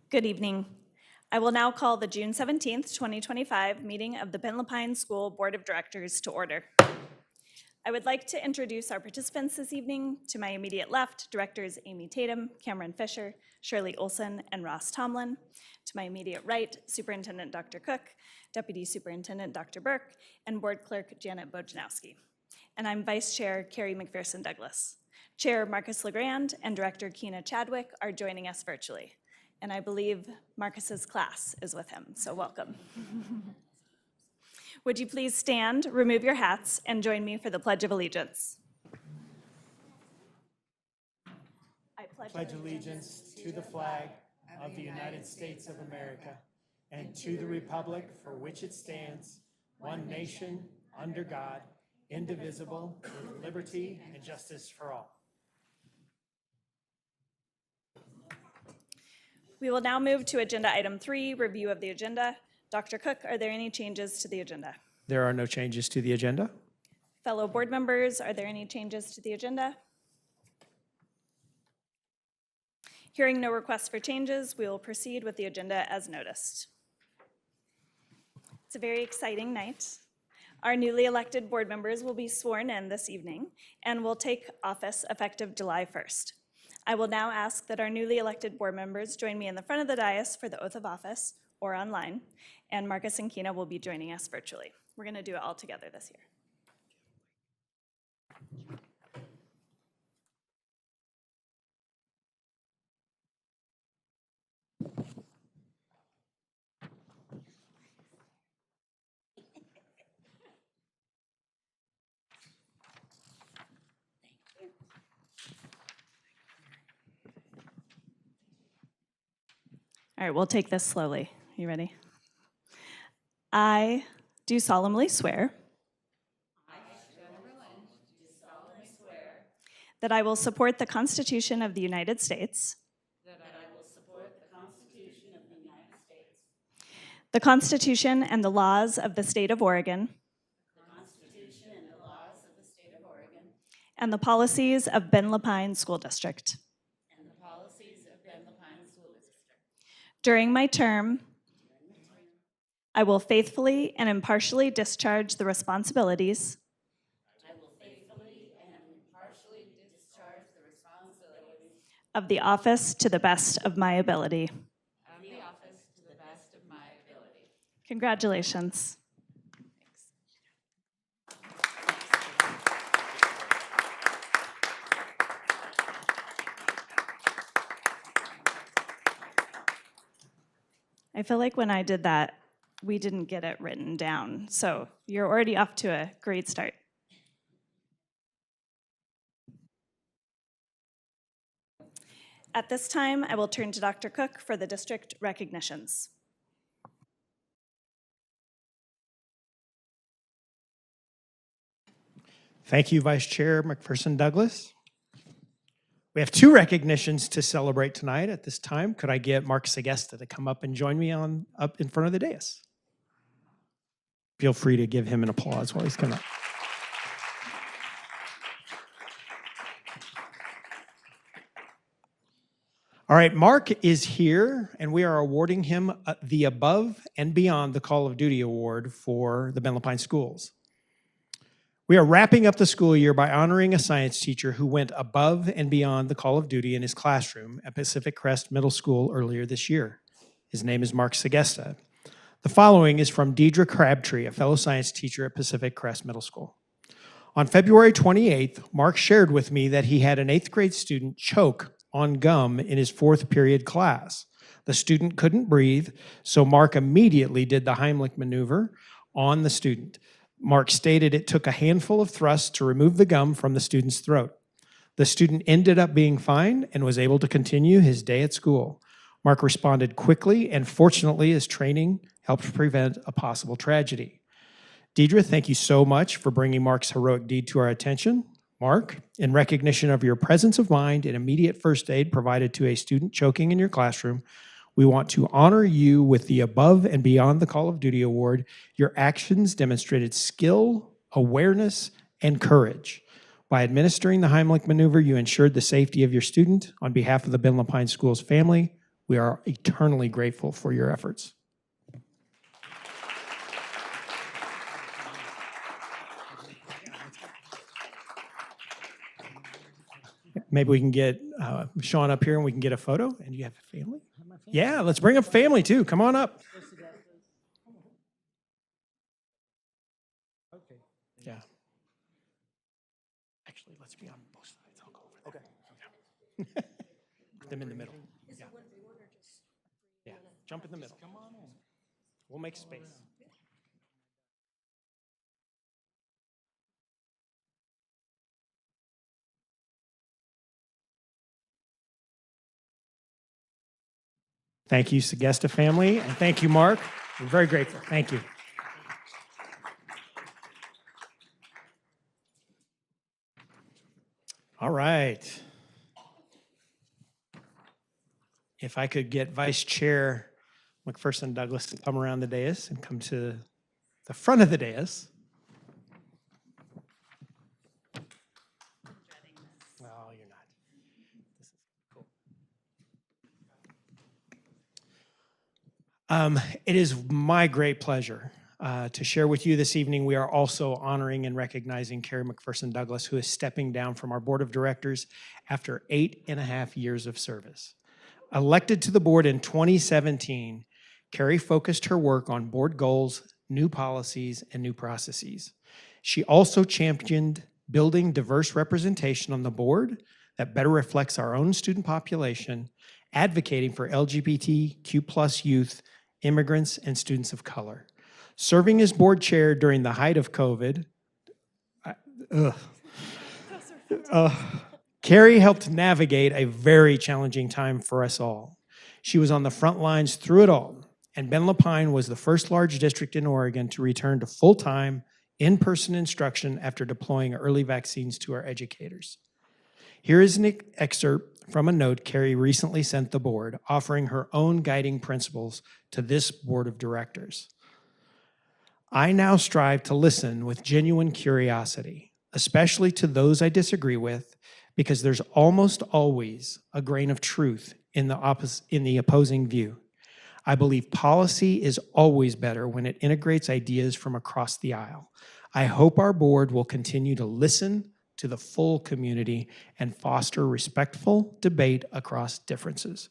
Good evening. I will now call the June 17th, 2025 meeting of the Bentla Pines School Board of Directors to order. I would like to introduce our participants this evening. To my immediate left, Directors Amy Tatum, Cameron Fisher, Shirley Olson, and Ross Tomlin. To my immediate right, Superintendent Dr. Cook, Deputy Superintendent Dr. Burke, and Board Clerk Janet Bojanowski. And I'm Vice Chair Carrie McPherson Douglas. Chair Marcus LeGrand and Director Keena Chadwick are joining us virtually. And I believe Marcus's class is with him, so welcome. Would you please stand, remove your hats, and join me for the Pledge of Allegiance? I pledge allegiance to the flag of the United States of America and to the republic for which it stands, one nation, under God, indivisible, with liberty and justice for all. We will now move to Agenda Item 3, review of the agenda. Dr. Cook, are there any changes to the agenda? There are no changes to the agenda. Fellow board members, are there any changes to the agenda? Hearing no requests for changes, we will proceed with the agenda as noticed. It's a very exciting night. Our newly elected board members will be sworn in this evening and will take office effective July 1st. I will now ask that our newly elected board members join me in the front of the dais for the oath of office or online, and Marcus and Keena will be joining us virtually. We're going to do it all together this year. All right, we'll take this slowly. You ready? I do solemnly swear that I will support the Constitution of the United States, the Constitution and the laws of the State of Oregon, and the policies of Bentla Pines School District. During my term, I will faithfully and impartially discharge the responsibilities of the office to the best of my ability. Congratulations. I feel like when I did that, we didn't get it written down, so you're already off to a great start. At this time, I will turn to Dr. Cook for the district recognitions. Thank you, Vice Chair McPherson Douglas. We have two recognitions to celebrate tonight at this time. Could I get Mark Segesta to come up and join me up in front of the dais? Feel free to give him an applause while he's coming up. All right, Mark is here, and we are awarding him the Above and Beyond the Call of Duty Award for the Bentla Pines Schools. We are wrapping up the school year by honoring a science teacher who went above and beyond the call of duty in his classroom at Pacific Crest Middle School earlier this year. His name is Mark Segesta. The following is from Deidre Crabtree, a fellow science teacher at Pacific Crest Middle School. On February 28th, Mark shared with me that he had an 8th grade student choke on gum in his 4th period class. The student couldn't breathe, so Mark immediately did the Heimlich maneuver on the student. Mark stated it took a handful of thrusts to remove the gum from the student's throat. The student ended up being fine and was able to continue his day at school. Mark responded quickly, and fortunately, his training helped prevent a possible tragedy. Deidre, thank you so much for bringing Mark's heroic deed to our attention. Mark, in recognition of your presence of mind and immediate first aid provided to a student choking in your classroom, we want to honor you with the Above and Beyond the Call of Duty Award. Your actions demonstrated skill, awareness, and courage. By administering the Heimlich maneuver, you ensured the safety of your student. On behalf of the Bentla Pines Schools family, We are eternally grateful for your efforts. Maybe we can get Sean up here and we can get a photo. And you have a family? Yeah, let's bring up family too. Come on up. Okay. Yeah. Actually, let's be on both sides. I'll go over there. Okay. Put them in the middle. Yeah. Yeah. Jump in the middle. Come on in. We'll make space. Thank you, Segesta family, and thank you, Mark. We're very grateful. Thank you. All right. If I could get Vice Chair McPherson Douglas to come around the dais and come to the front of the dais. Oh, you're not. This is cool. It is my great pleasure to share with you this evening. We are also honoring and recognizing Carrie McPherson Douglas, who is stepping down from our board of directors after 8.5 years of service. Elected to the board in 2017, Carrie focused her work on board goals, new policies, and new processes. She also championed building diverse representation on the board that better reflects our own student population, advocating for LGBTQ+ youth, immigrants, and students of color. Serving as board chair during the height of COVID, Carrie helped navigate a very challenging time for us all. She was on the front lines through it all, and Ben Lapine was the first large district in Oregon to return to full-time, in-person instruction after deploying early vaccines to our educators. Here is an excerpt from a note Carrie recently sent the board, offering her own guiding principles to this board of directors. I now strive to listen with genuine curiosity, especially to those I disagree with, because there's almost always a grain of truth in the opposing view. I believe policy is always better when it integrates ideas from across the aisle. I hope our board will continue to listen to the full community and foster respectful debate across differences.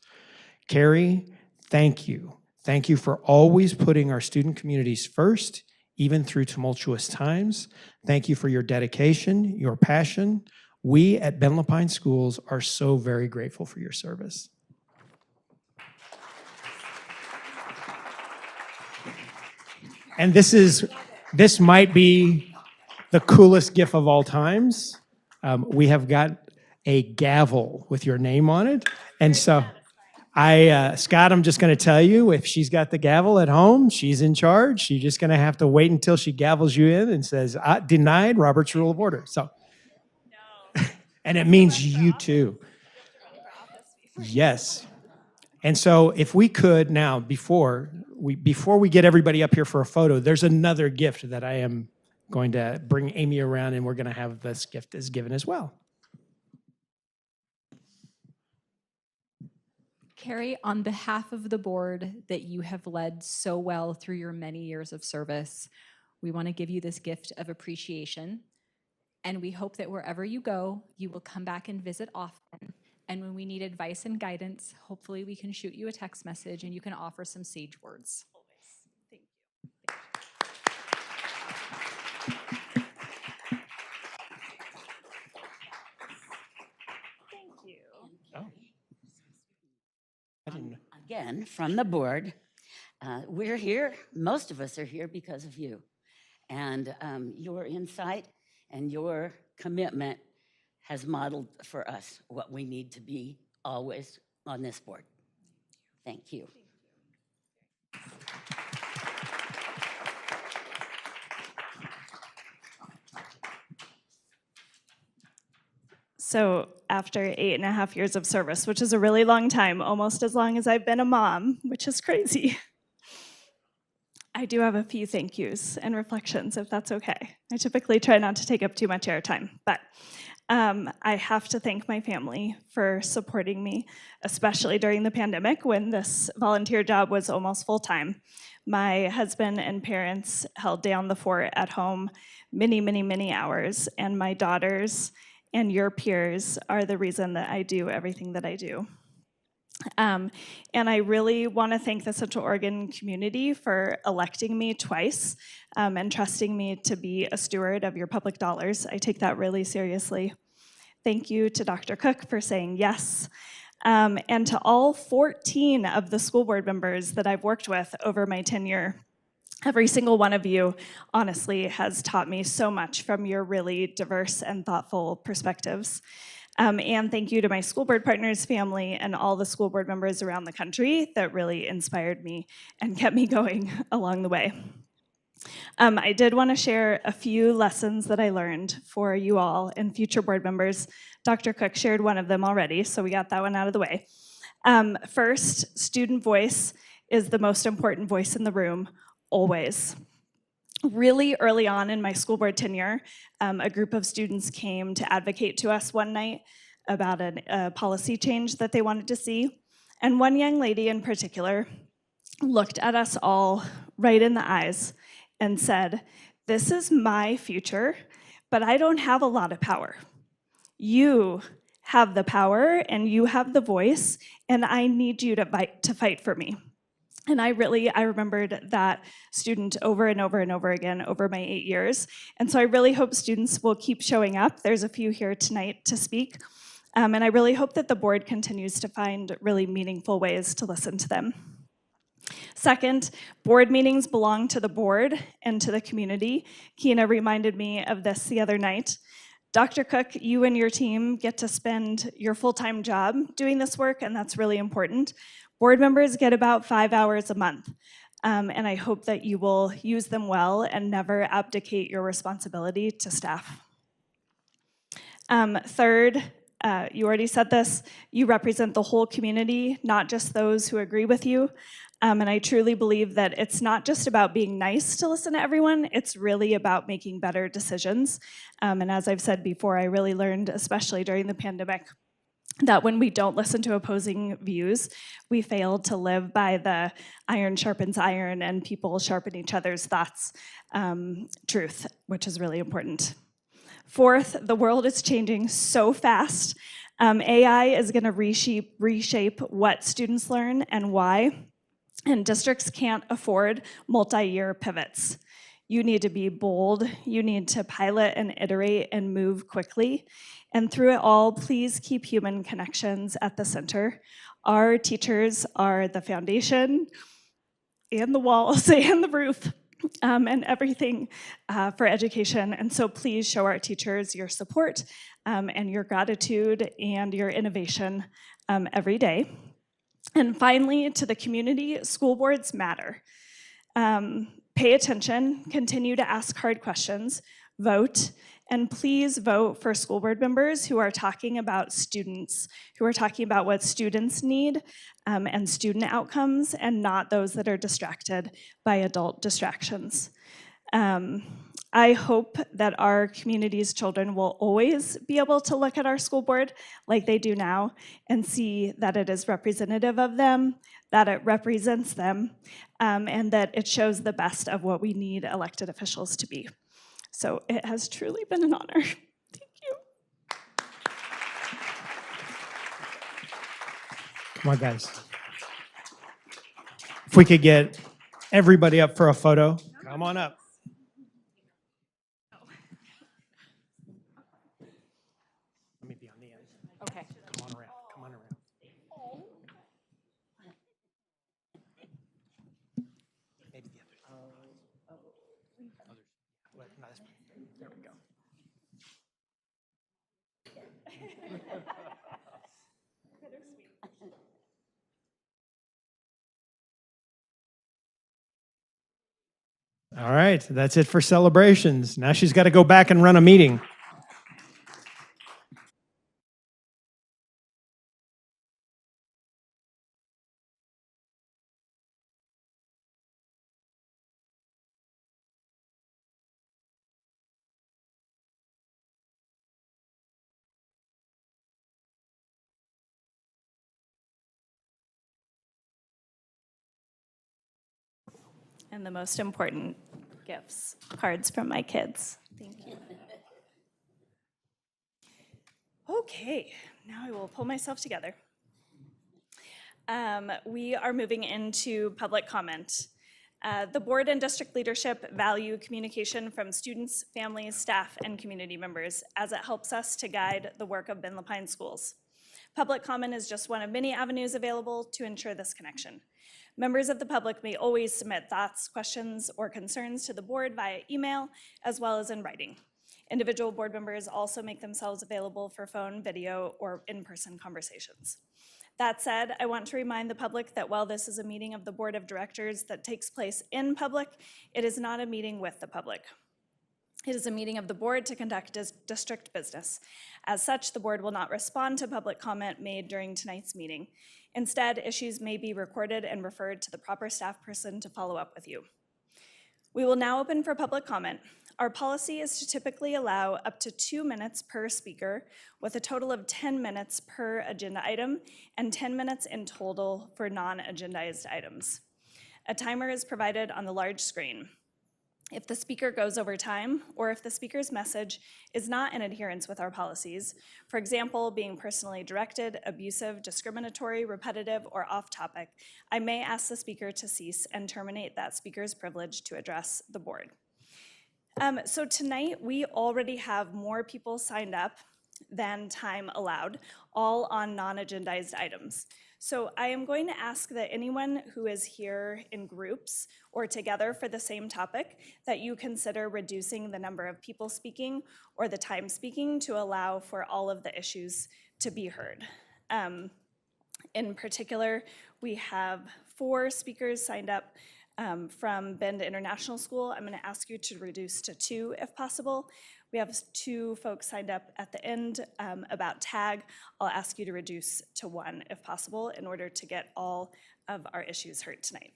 Carrie, thank you. Thank you for always putting our student communities first, even through tumultuous times. Thank you for your dedication, your passion. We at Ben Lapine Schools are so very grateful for your service. And this might be the coolest gift of all times. We have got a gavel with your name on it. And so Scott, I'm just going to tell you, if she's got the gavel at home, she's in charge. She's just going to have to wait until she gavels you in and says, denied Robert's Rule of Order. So, and it means you too. Yes. And so if we could now, before we get everybody up here for a photo, there's another gift that I am going to bring Amy around, and we're going to have this gift as given as well. Carrie, on behalf of the board that you have led so well through your many years of service, we want to give you this gift of appreciation. And we hope that wherever you go, you will come back and visit often. And when we need advice and guidance, hopefully we can shoot you a text message and you can offer some sage words. Thank you. Thank you. Oh. I didn't know. Again, from the board, we're here, most of us are here because of you. And your insight and your commitment has modeled for us what we need to be always on this board. Thank you. So after 8.5 years of service, which is a really long time, almost as long as I've been a mom, which is crazy, I do have a few thank yous and reflections, if that's okay. I typically try not to take up too much airtime, but I have to thank my family for supporting me, especially during the pandemic when this volunteer job was almost full-time. My husband and parents held down the fort at home many, many, many hours, and my daughters and your peers are the reason that I do everything that I do. And I really want to thank the Central Oregon community for electing me twice and trusting me to be a steward of your public dollars. I take that really seriously. Thank you to Dr. Cook for saying yes. And to all 14 of the school board members that I've worked with over my tenure. Every single one of you, honestly, has taught me so much from your really diverse and thoughtful perspectives. And thank you to my school board partners, family, and all the school board members around the country that really inspired me and kept me going along the way. I did want to share a few lessons that I learned for you all and future board members. Dr. Cook shared one of them already, so we got that one out of the way. First, student voice is the most important voice in the room, always. Really early on in my school board tenure, a group of students came to advocate to us one night about a policy change that they wanted to see. And one young lady in particular looked at us all right in the eyes and said, "This is my future, but I don't have a lot of power. You have the power and you have the voice, and I need you to fight for me." And I remembered that student over and over and over again over my 8 years. And so I really hope students will keep showing up. There's a few here tonight to speak. And I really hope that the board continues to find really meaningful ways to listen to them. Second, board meetings belong to the board and to the community. Keena reminded me of this the other night. Dr. Cook, you and your team get to spend your full-time job doing this work, and that's really important. Board members get about 5 hours a month, and I hope that you will use them well and never abdicate your responsibility to staff. Third, you already said this, you represent the whole community, not just those who agree with you. And I truly believe that it's not just about being nice to listen to everyone, it's really about making better decisions. And as I've said before, I really learned, especially during the pandemic, that when we don't listen to opposing views, we fail to live by the iron sharpens iron and people sharpen each other's thoughts truth, which is really important. Fourth, the world is changing so fast. AI is going to reshape what students learn and why, and districts can't afford multi-year pivots. You need to be bold, you need to pilot and iterate and move quickly. And through it all, please keep human connections at the center. Our teachers are the foundation and the walls and the roof and everything for education. And so please show our teachers your support and your gratitude and your innovation every day. And finally, to the community, school boards matter. Pay attention, continue to ask hard questions, vote, and please vote for school board members who are talking about students, who are talking about what students need and student outcomes, and not those that are distracted by adult distractions. I hope that our community's children will always be able to look at our school board like they do now and see that it is representative of them, that it represents them, and that it shows the best of what we need elected officials to be. So it has truly been an honor. Thank you. Come on, guys. If we could get everybody up for a photo, come on up. Let me be on the end. Okay. Come on around, come on around. Maybe the others. Others. Well, no, that's fine. There we go. All right, that's it for celebrations. Now she's got to go back and run a meeting. And the most important gifts, cards from my kids. Thank you. Okay, now I will pull myself together. We are moving into public comment. The board and district leadership value communication from students, families, staff, and community members as it helps us to guide the work of Ben Lapine Schools. Public comment is just one of many avenues available to ensure this connection. Members of the public may always submit thoughts, questions, or concerns to the board via email, as well as in writing. Individual board members also make themselves available for phone, video, or in-person conversations. That said, I want to remind the public that while this is a meeting of the Board of Directors that takes place in public, it is not a meeting with the public. It is a meeting of the board to conduct district business. As such, the board will not respond to public comment made during tonight's meeting. Instead, issues may be recorded and referred to the proper staff person to follow up with you. We will now open for public comment. Our policy is to typically allow up to 2 minutes per speaker, with a total of 10 minutes per agenda item and 10 minutes in total for non-agendized items. A timer is provided on the large screen. If the speaker goes over time, or if the speaker's message is not in adherence with our policies, for example, being personally directed, abusive, discriminatory, repetitive, or off-topic, I may ask the speaker to cease and terminate that speaker's privilege to address the board. So tonight, we already have more people signed up than time allowed, all on non-agendized items. So I am going to ask that anyone who is here in groups or together for the same topic, that you consider reducing the number of people speaking or the time speaking to allow for all of the issues to be heard. In particular, we have 4 speakers signed up from Bend International School. I'm going to ask you to reduce to 2 if possible. We have 2 folks signed up at the end about TAG. I'll ask you to reduce to 1 if possible in order to get all of our issues heard tonight.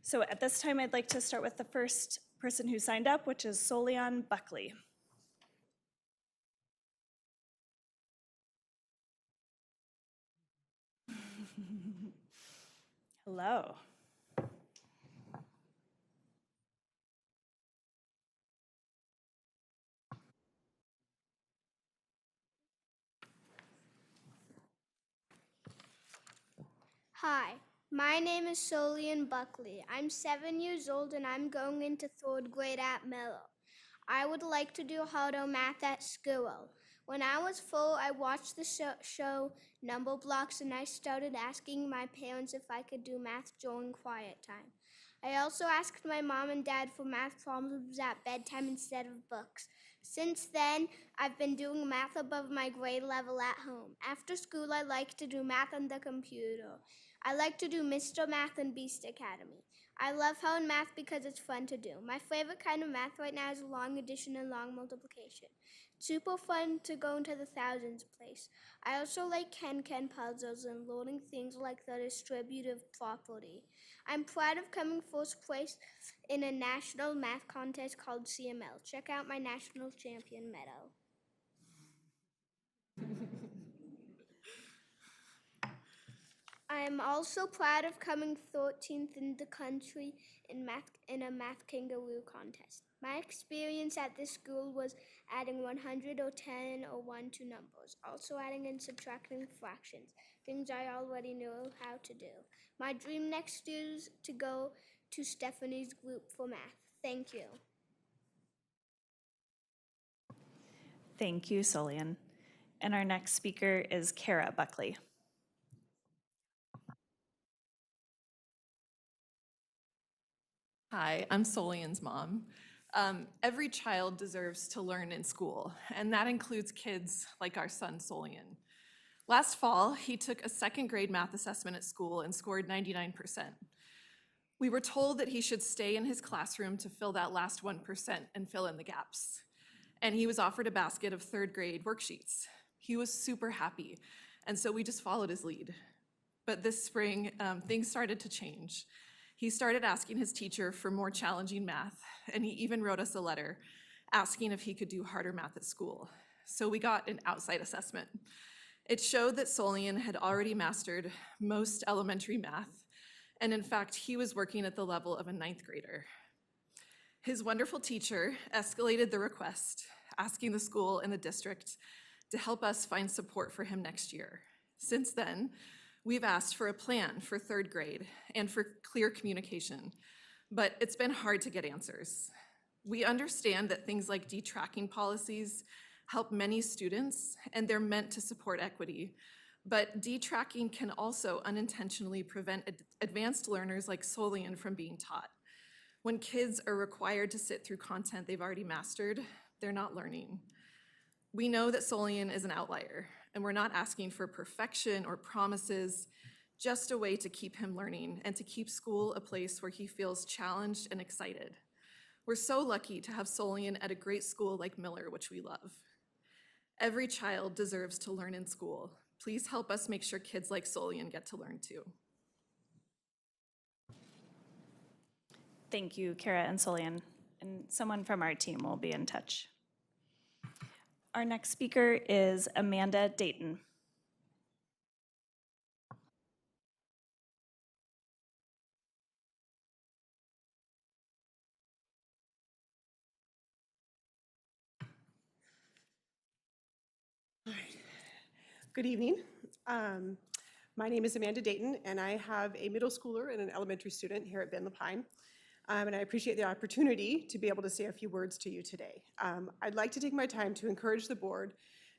So at this time, I'd like to start with the first person who signed up, which is Solian Buckley. Hello. Hi, my name is Solian Buckley. I'm 7 years old and I'm going into 3rd grade at Mello. I would like to do harder math at school. When I was 4, I watched the show Number Blocks and I started asking my parents if I could do math during quiet time. I also asked my mom and dad for math problems at bedtime instead of books. Since then, I've been doing math above my grade level at home. After school, I like to do math on the computer. I like to do Mr. Math and Beast Academy. I love hard math because it's fun to do. My favorite kind of math right now is long addition and long multiplication. Super fun to go into the thousands place. I also like Ken puzzles and learning things like the distributive property. I'm proud of coming first place in a national math contest called CML. Check out my national champion medal. I'm also proud of coming 13th in the country in a math kangaroo contest. My experience at this school was adding 100 or 10 or 1 to numbers, also adding and subtracting fractions, things I already know how to do. My dream next year is to go to Stephanie's group for math. Thank you. Thank you, Solian. And our next speaker is Kara Buckley. Hi, I'm Solian's mom. Every child deserves to learn in school, and that includes kids like our son Solian. Last fall, he took a 2nd grade math assessment at school and scored 99%. We were told that he should stay in his classroom to fill that last 1% and fill in the gaps. And he was offered a basket of 3rd grade worksheets. He was super happy, and so we just followed his lead. But this spring, things started to change. He started asking his teacher for more challenging math, and he even wrote us a letter asking if he could do harder math at school. So we got an outside assessment. It showed that Solian had already mastered most elementary math And in fact, he was working at the level of a 9th grader. His wonderful teacher escalated the request, asking the school and the district to help us find support for him next year. Since then, we've asked for a plan for 3rd grade and for clear communication, but it's been hard to get answers. We understand that things like detracking policies help many students, and they're meant to support equity, but detracking can also unintentionally prevent advanced learners like Solian from being taught. When kids are required to sit through content they've already mastered, they're not learning. We know that Solian is an outlier, and we're not asking for perfection or promises, just a way to keep him learning and to keep school a place where he feels challenged and excited. We're so lucky to have Solian at a great school like Miller, which we love. Every child deserves to learn in school. Please help us make sure kids like Solian get to learn too. Thank you, Kara and Solian. And someone from our team will be in touch. Our next speaker is Amanda Dayton. Good evening. My name is Amanda Dayton, and I have a middle schooler and an elementary student here at Ben Lapine. And I appreciate the opportunity to be able to say a few words to you today. I'd like to take my time to encourage the board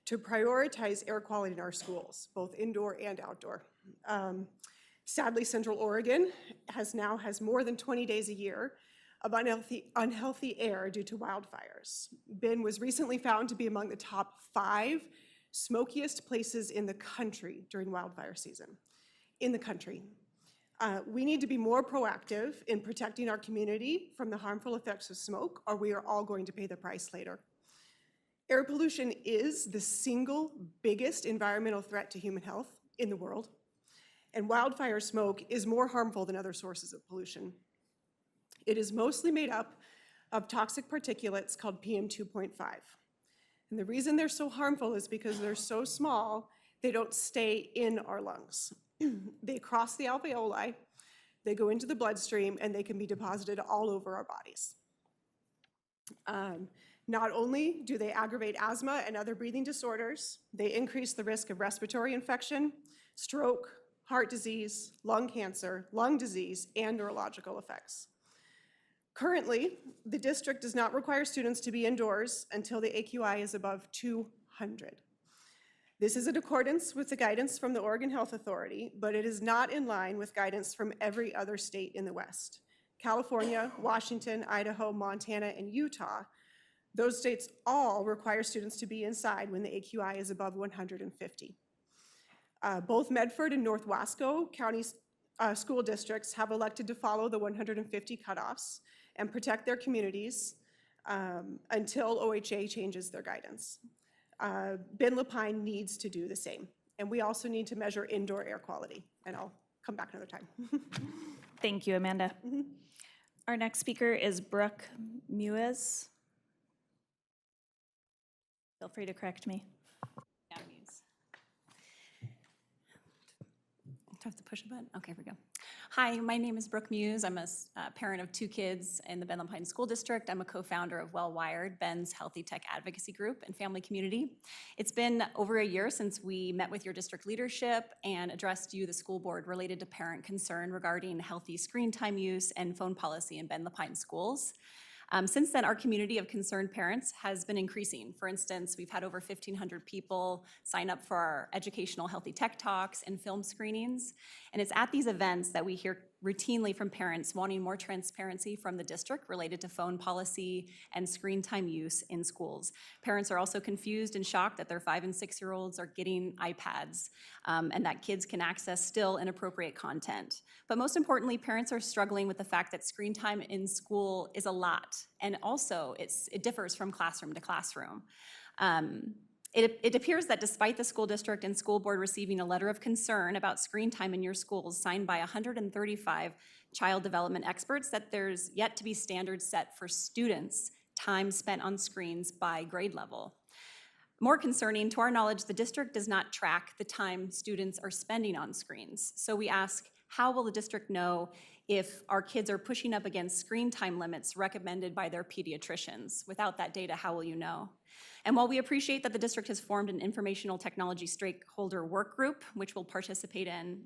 to prioritize air quality in our schools, both indoor and outdoor. Sadly, Central Oregon has more than 20 days a year of unhealthy air due to wildfires. Ben was recently found to be among the top 5 smokiest places in the country during wildfire season, in the country. We need to be more proactive in protecting our community from the harmful effects of smoke, or we are all going to pay the price later. Air pollution is the single biggest environmental threat to human health in the world, and wildfire smoke is more harmful than other sources of pollution. It is mostly made up of toxic particulates called PM2.5. And the reason they're so harmful is because they're so small, they don't stay in our lungs. They cross the alveoli, they go into the bloodstream, and they can be deposited all over our bodies. Not only do they aggravate asthma and other breathing disorders, they increase the risk of respiratory infection, stroke, heart disease, lung cancer, lung disease, and neurological effects. Currently, the district does not require students to be indoors until the AQI is above 200. This is in accordance with the guidance from the Oregon Health Authority, but it is not in line with guidance from every other state in the West. California, Washington, Idaho, Montana, and Utah, those states all require students to be inside when the AQI is above 150. Both Medford and North Wasco County school districts have elected to follow the 150 cutoffs and protect their communities until OHA changes their guidance. Ben Lapine needs to do the same. And we also need to measure indoor air quality. And I'll come back another time. Thank you, Amanda. Our next speaker is Brooke Muez. Feel free to correct me. Yeah, Muse. Do I have to push a button? Okay, here we go. Hi, my name is Brooke Muse. I'm a parent of 2 kids in the Ben Lapine School District. I'm a co-founder of Well Wired, Ben's healthy tech advocacy group and family community. It's been over a year since we met with your district leadership and addressed you, the school board, related to parent concern regarding healthy screen time use and phone policy in Ben Lapine schools. Since then, our community of concerned parents has been increasing. For instance, we've had over 1,500 people sign up for our educational healthy tech talks and film screenings. And it's at these events that we hear routinely from parents wanting more transparency from the district related to phone policy and screen time use in schools. Parents are also confused and shocked that their 5- and 6-year-olds are getting iPads and that kids can access still inappropriate content. But most importantly, parents are struggling with the fact that screen time in school is a lot, and also it differs from classroom to classroom. It appears that despite the school district and school board receiving a letter of concern about screen time in your schools signed by 135 child development experts, that there's yet to be standards set for students' time spent on screens by grade level. More concerning, to our knowledge, the district does not track the time students are spending on screens. So we ask, How will the district know if our kids are pushing up against screen time limits recommended by their pediatricians? Without that data, how will you know? And while we appreciate that the district has formed an informational technology stakeholder work group, which we'll participate in,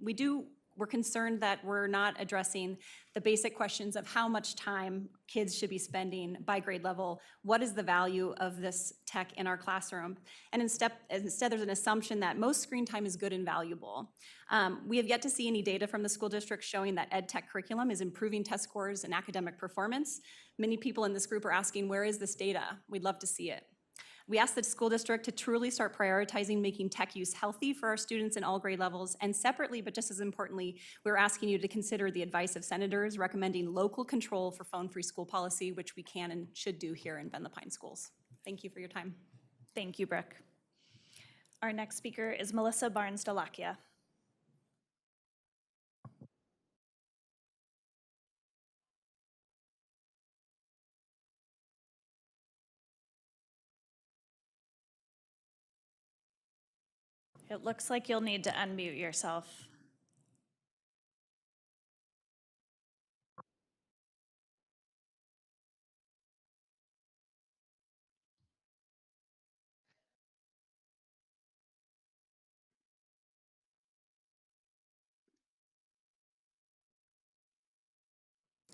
we're concerned that we're not addressing the basic questions of how much time kids should be spending by grade level, what is the value of this tech in our classroom, and instead there's an assumption that most screen time is good and valuable. We have yet to see any data from the school district showing that ed tech curriculum is improving test scores and academic performance. Many people in this group are asking, where is this data? We'd love to see it. We ask the school district to truly start prioritizing making tech use healthy for our students in all grade levels, and separately, but just as importantly, we're asking you to consider the advice of senators recommending local control for phone-free school policy, which we can and should do here in Bend Lapine Schools. Thank you for your time. Thank you, Brooke. Our next speaker is Melissa Barnes-Delakia. It looks like you'll need to unmute yourself.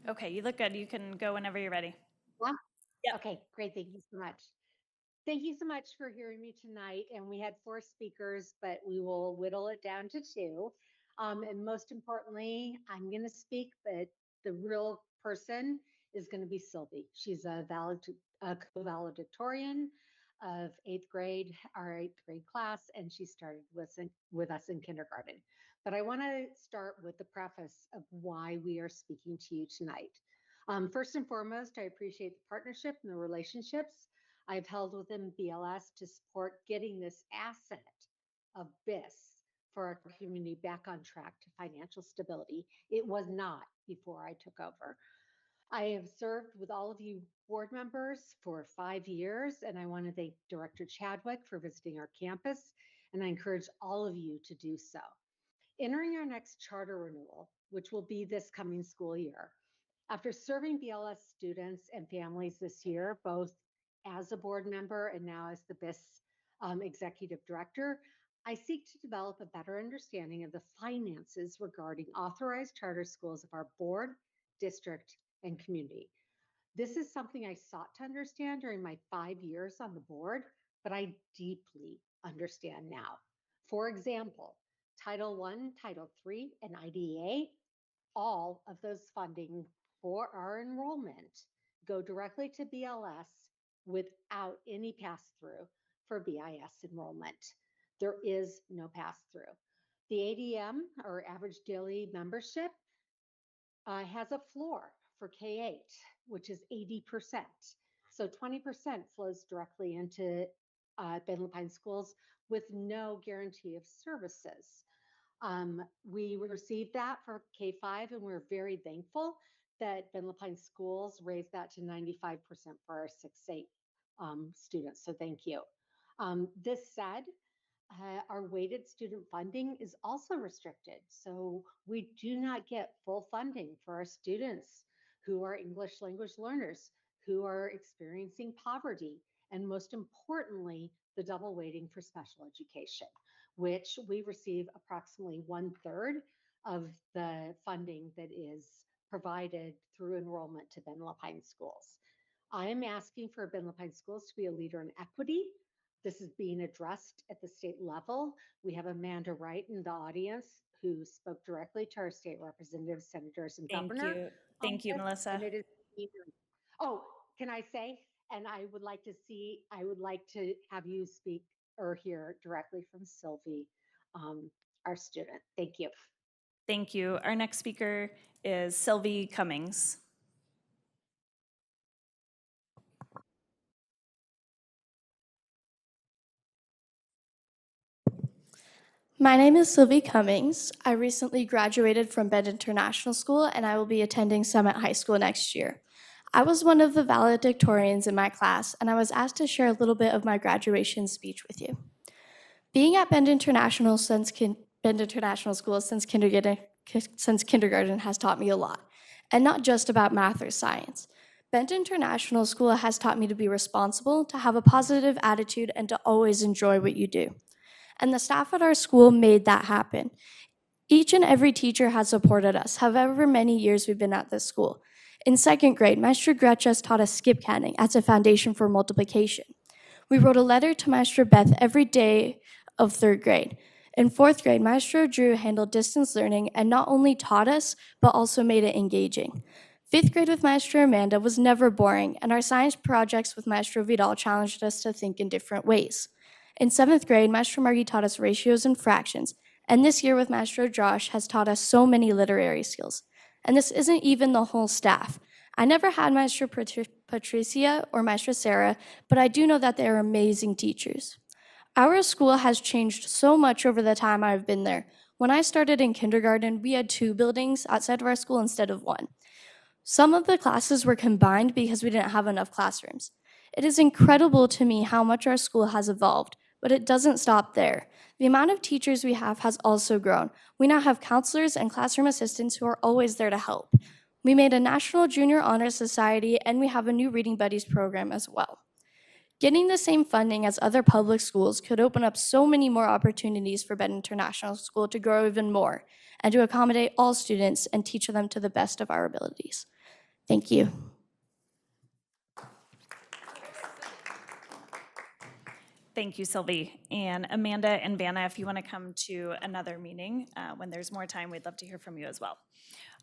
Okay, you look good. You can go whenever you're ready. Yeah? Yep. Okay, great. Thank you so much. Thank you so much for hearing me tonight. And we had 4 speakers, but we will whittle it down to 2. And most importantly, I'm going to speak, but the real person is going to be Sylvie. She's a co-valedictorian of 8th grade, our 8th grade class, and she started with us in kindergarten. But I want to start with the preface of why we are speaking to you tonight. First and foremost, I appreciate the partnership and the relationships I've held within BLS to support getting this asset of BIS for our community back on track to financial stability. It was not before I took over. I have served with all of you board members for 5 years, and I want to thank Director Chadwick for visiting our campus, and I encourage all of you to do so. Entering our next charter renewal, which will be this coming school year, after serving BLS students and families this year, both as a board member and now as the BIS executive director, I seek to develop a better understanding of the finances regarding authorized charter schools of our board, district, and community. This is something I sought to understand during my 5 years on the board, but I deeply understand now. For example, Title I, Title III, and IDEA, all of those funding for our enrollment go directly to BLS without any pass-through for BIS enrollment. There is no pass-through. The ADM, or average daily membership, has a floor for K-8, which is 80%. So 20% flows directly into Bend Lapine Schools with no guarantee of services. We received that for K-5, and we're very thankful that Bend Lapine Schools raised that to 95% for our 6-8 students. So thank you. This said, our weighted student funding is also restricted. So we do not get full funding for our students who are English language learners, who are experiencing poverty, and most importantly, the double weighting for special education, which we receive approximately 1/3 of the funding that is provided through enrollment to Bend Lapine Schools. I am asking for Bend Lapine Schools to be a leader in equity. This is being addressed at the state level. We have Amanda Wright in the audience who spoke directly to our state representatives, senators, and Thank governor. you. Thank you, Melissa. And it is, oh, can I say, and I would like to have you speak or hear directly from Sylvie, our student. Thank you. Thank you. Our next speaker is Sylvie Cummings. My name is Sylvie Cummings. I recently graduated from Bend International School, and I will be attending Summit High School next year. I was one of the valedictorians in my class, and I was asked to share a little bit of my graduation speech with you. Being at Bend International School since since kindergarten has taught me a lot, and not just about math or science. Bent International School has taught me to be responsible, to have a positive attitude, and to always enjoy what you do. And the staff at our school made that happen. Each and every teacher has supported us, however many years we've been at this school. In second grade, Maestro Gretches taught us skip counting as a foundation for multiplication. We wrote a letter to Maestro Beth every day of third grade. In fourth grade, Maestro Drew handled distance learning and not only taught us, but also made it engaging. Fifth grade with Maestro Amanda was never boring, and our science projects with Maestro Vidal challenged us to think in different ways. In seventh grade, Maestro Margie taught us ratios and fractions, and this year with Maestro Josh has taught us so many literary skills. And this isn't even the whole staff. I never had Maestro Patricia or Maestro Sarah, but I do know that they are amazing teachers. Our school has changed so much over the time I've been there. When I started in kindergarten, we had 2 buildings outside of our school instead of 1. Some of the classes were combined because we didn't have enough classrooms. It is incredible to me how much our school has evolved, but it doesn't stop there. The amount of teachers we have has also grown. We now have counselors and classroom assistants who are always there to help. We made a National Junior Honor Society, and we have a new Reading Buddies program as well. Getting the same funding as other public schools could open up so many more opportunities for Bend International School to grow even more and to accommodate all students and teach them to the best of our abilities. Thank you. Thank you, Sylvie. And Amanda and Vanna, if you want to come to another meeting when there's more time, we'd love to hear from you as well.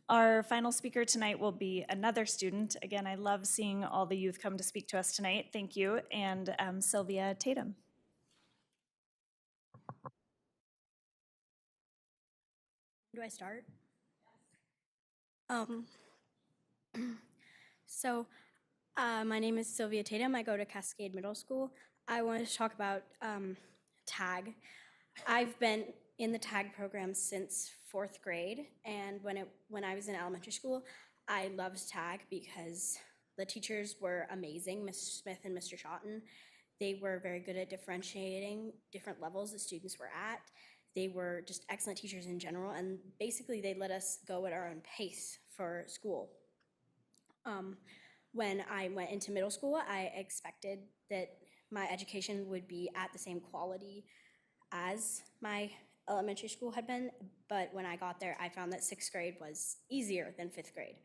Our final speaker tonight will be another student. Again, I love seeing all the youth come to speak to us tonight. Thank you. And Sylvia Tatum. Do I start? My name is Sylvia Tatum. I go to Cascade Middle School. I wanted to talk about TAG. I've been in the TAG program since 4th grade, and when I was in elementary school, I loved TAG because the teachers were amazing, Mr. Smith and Mr. Shotton. They were very good at differentiating different levels the students were at. They were just excellent teachers in general, and basically they let us go at our own pace for school. When I went into middle school, I expected that my education would be at the same quality as my elementary school had been, but when I got there, I found that 6th grade was easier than 5th grade.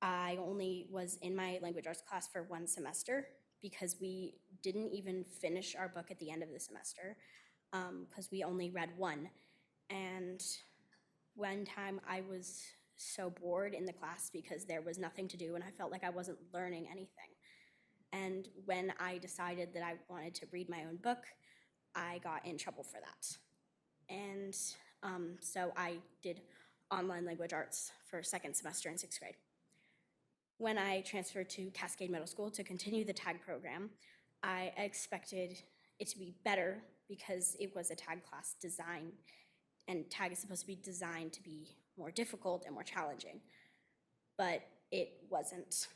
I only was in my language arts class for 1 semester because we didn't even finish our book at the end of the semester because we only read 1. And one time I was so bored in the class because there was nothing to do and I felt like I wasn't learning anything. And when I decided that I wanted to read my own book, I got in trouble for that. And so I did online language arts for 2nd semester in 6th grade. When I transferred to Cascade Middle School to continue the TAG program, I expected it to be better because it was a TAG class design, and TAG is supposed to be designed to be more difficult and more challenging, but it wasn't.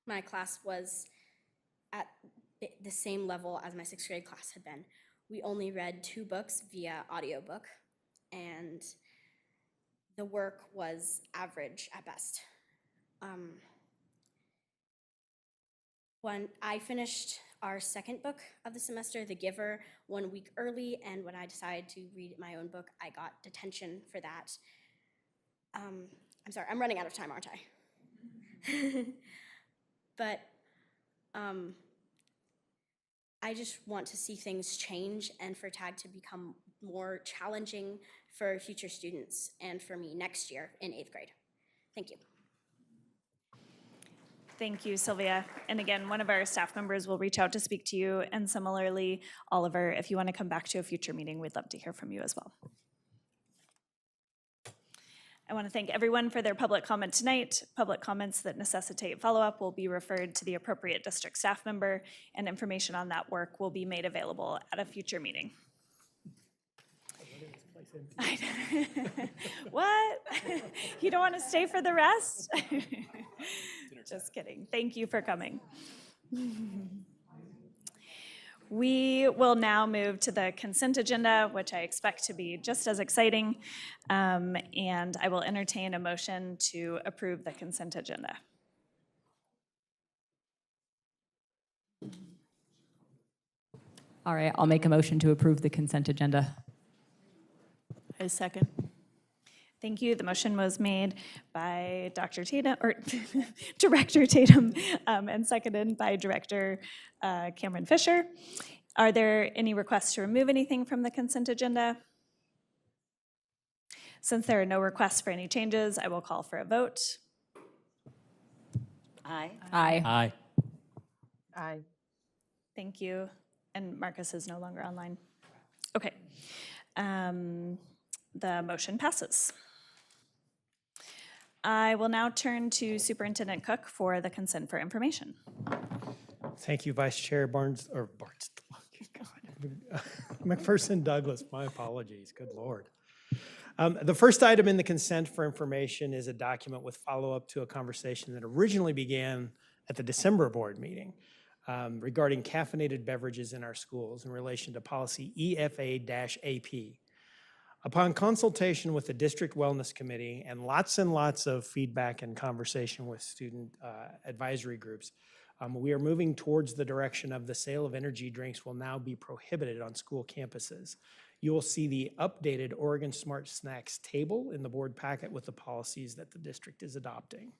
My class was at the same level as my 6th grade class had been. We only read 2 books via audiobook, and the work was average at best. When I finished our 2nd book of the semester, The Giver, 1 week early, and when I decided to read my own book, I got detention for that. I'm sorry, I'm running out of time, aren't I? But I just want to see things change and for TAG to become more challenging for future students and for me next year in 8th grade. Thank you. Thank you, Sylvia. And again, one of our staff members will reach out to speak to you. And similarly, Oliver, if you want to come back to a future meeting, we'd love to hear from you as well. I want to thank everyone for their public comment tonight. Public comments that necessitate follow-up will be referred to the appropriate district staff member, and information on that work will be made available at a future meeting. What? You don't want to stay for the rest? Just kidding. Thank you for coming. We will now move to the consent agenda, which I expect to be just as exciting. And I will entertain a motion to approve the consent agenda. All right, I'll make a motion to approve the consent agenda. A second. Thank you. The motion was made by Dr. Tatum, or Director Tatum, and seconded by Director Cameron Fisher. Are there any requests to remove anything from the consent agenda? Since there are no requests for any changes, I will call for a vote. Aye. Aye. Aye. Aye. Thank you. And Marcus is no longer online. Okay. The motion passes. I will now turn to Superintendent Cook for the consent for information. Thank you, Vice Chair Barnes, God, McPherson Douglas, my apologies, good Lord. The first item in the consent for information is a document with follow-up to a conversation that originally began at the December board meeting regarding caffeinated beverages in our schools in relation to policy EFA-AP. Upon consultation with the District Wellness Committee and lots of feedback and conversation with student advisory groups, we are moving towards the direction of the sale of energy drinks will now be prohibited on school campuses. You will see the updated Oregon Smart Snacks table in the board packet with the policies that the district is adopting.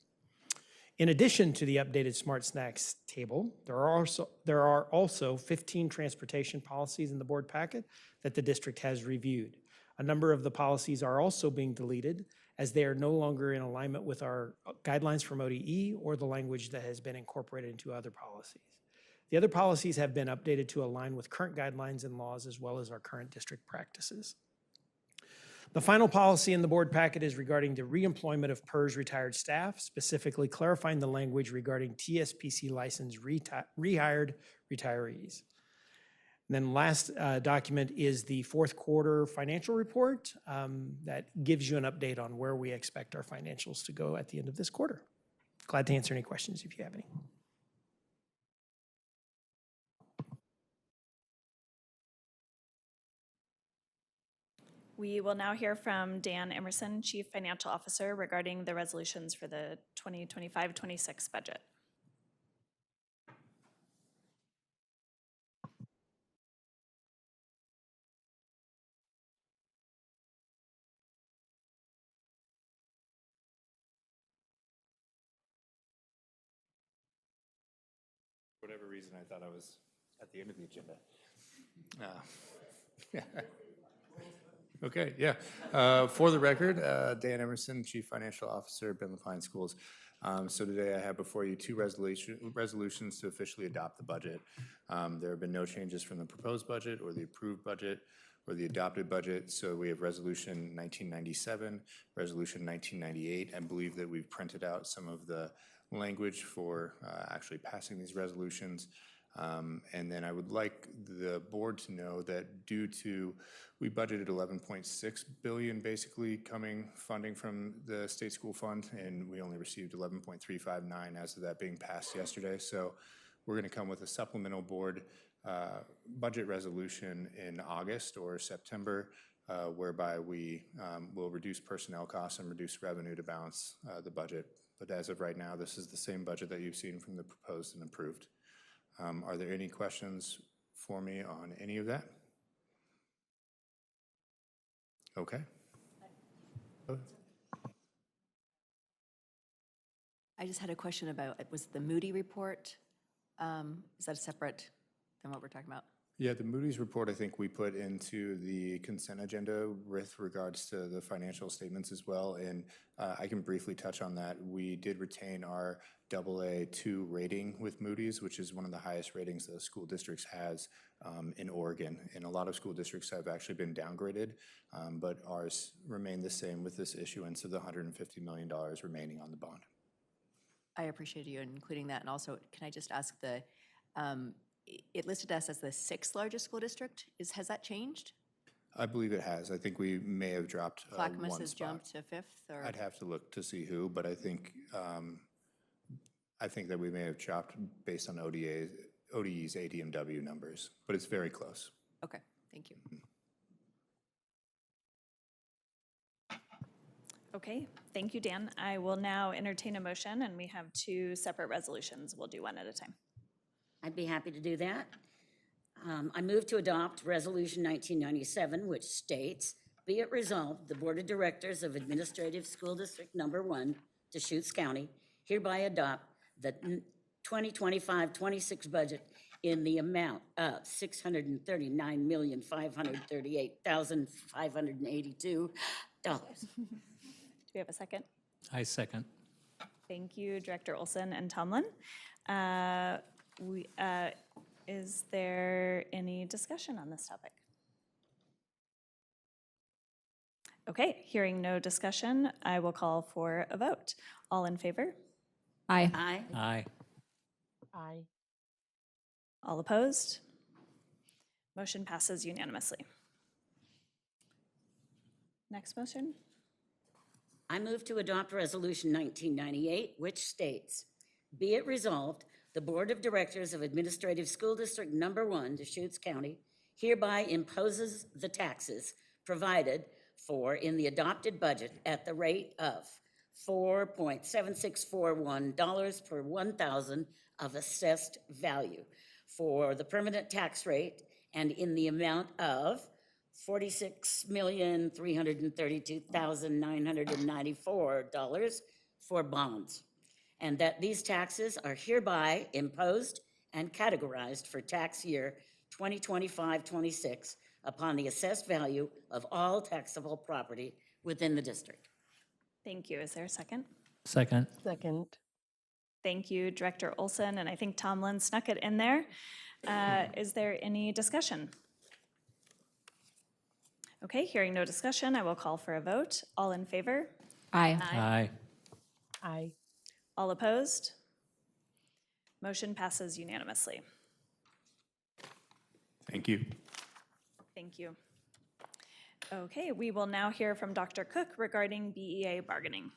In addition to the updated Smart Snacks table, there are also 15 transportation policies in the board packet that the district has reviewed. A number of the policies are also being deleted as they are no longer in alignment with our guidelines from ODE or the language that has been incorporated into other policies. The other policies have been updated to align with current guidelines and laws as well as our current district practices. The final policy in the board packet is regarding the reemployment of PERS retired staff, specifically clarifying the language regarding TSPC licensed rehired retirees. And then last document is the fourth quarter financial report that gives you an update on where we expect our financials to go at the end of this quarter. Glad to answer any questions if you have any. We will now hear from Dan Emerson, Chief Financial Officer, regarding the resolutions for the 2025-26 budget. For whatever reason, I thought I was at the end of the agenda. Okay, yeah. For the record, Dan Emerson, Chief Financial Officer at Bentley Pine Schools. So today I have before you two resolutions to officially adopt the budget. There have been no changes from the proposed budget or the approved budget or the adopted budget. So we have Resolution 1997, Resolution 1998. I believe that we've printed out some of the language for actually passing these resolutions. And then I would like the board to know that due to, we budgeted $11.6 billion basically funding from the state school fund, and we only received 11.359 as of that being passed yesterday. So we're going to come with a supplemental board budget resolution in August or September, whereby we will reduce personnel costs and reduce revenue to balance the budget. But as of right now, this is the same budget that you've seen from the proposed and approved. Are there any questions for me on any of that? Okay. I just had a question about, it was the Moody report. Is that separate than what we're talking about? Yeah, the Moody's report, I think we put into the consent agenda with regards to the financial statements as well. And I can briefly touch on that. We did retain our AA2 rating with Moody's, which is one of the highest ratings that a school district has in Oregon. And a lot of school districts have actually been downgraded, but ours remained the same with this issuance of the $150 million remaining on the bond. I appreciate you including that. And also, can I just ask it listed us as the 6th largest school district. Has that changed? I believe it has. I think we may have dropped Clackamas one has spot. jumped to 5th? Or? I'd have to look to see who, but I think that we may have dropped based on ODA ODE's ADMW numbers, but it's very close. Okay, thank you. Okay, thank you, Dan. I will now entertain a motion, and we have two separate resolutions. We'll do one at a time. I'd be happy to do that. I move to adopt Resolution 1997, which states, be it resolved, the Board of Directors of Administrative School District Number 1, Deschutes County, hereby adopt the 2025-26 budget in the amount of $639,538,582. Do we have a second? I second. Thank you, Director Olson and Tomlin. Is there any discussion on this topic? Okay, hearing no discussion, I will call for a vote. All in favor? Aye. Aye. Aye. Aye. All opposed? Motion passes unanimously. Next motion? I move to adopt Resolution 1998, which states, be it resolved, the Board of Directors of Administrative School District Number 1, Deschutes County, hereby imposes the taxes provided for in the adopted budget at the rate of $4.7641 per 1,000 of assessed value for the permanent tax rate and in the amount of $46,332,994 for bonds, and that these taxes are hereby imposed and categorized for tax year 2025-26 upon the assessed value of all taxable property within the district. Thank you. Is there a second? Second. Second. Thank you, Director Olson, and I think Tomlin snuck it in there. Is there any discussion? Okay, hearing no discussion, I will call for a vote. All in favor? Aye. Aye. Aye. All opposed? Motion passes unanimously. Thank you. Thank you. Okay, we will now hear from Dr. Cook regarding BEA bargaining.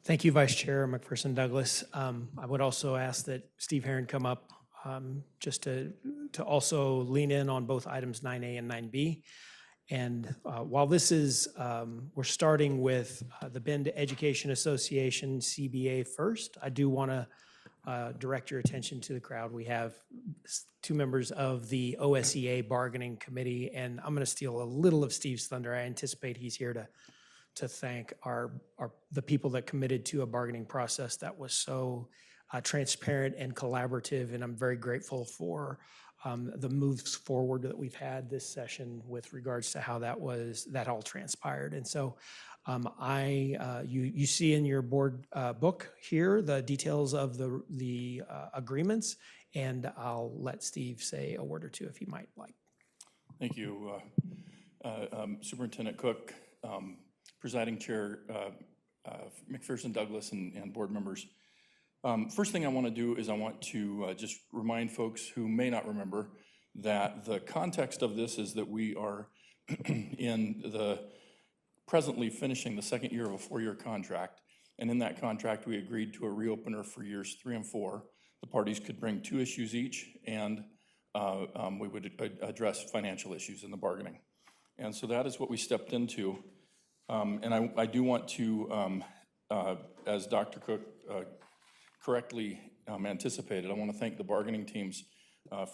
Thank you, Vice Chair McPherson Douglas. I would also ask that Steve Herron come up just to also lean in on both items 9A and 9B. And while this is, we're starting with the Bend Education Association, CBA first, I do want to direct your attention to the crowd. We have two members of the OSEA bargaining committee, and I'm going to steal a little of Steve's thunder. I anticipate he's here to thank the people that committed to a bargaining process that was so transparent and collaborative, and I'm very grateful for the moves forward that we've had this session with regards to how that all transpired. And so you see in your board book here the details of the agreements, and I'll let Steve say a word or two if he might like. Thank you, Superintendent Cook, Presiding Chair McPherson Douglas, and board members. First thing I want to do is I want to just remind folks who may not remember that the context of this is that we are presently finishing the second year of a 4-year contract, and in that contract we agreed to a reopener for years 3 and 4. The parties could bring 2 issues each, and we would address financial issues in the bargaining. And so that is what we stepped into. And I do want to, as Dr. Cook correctly anticipated, I want to thank the bargaining teams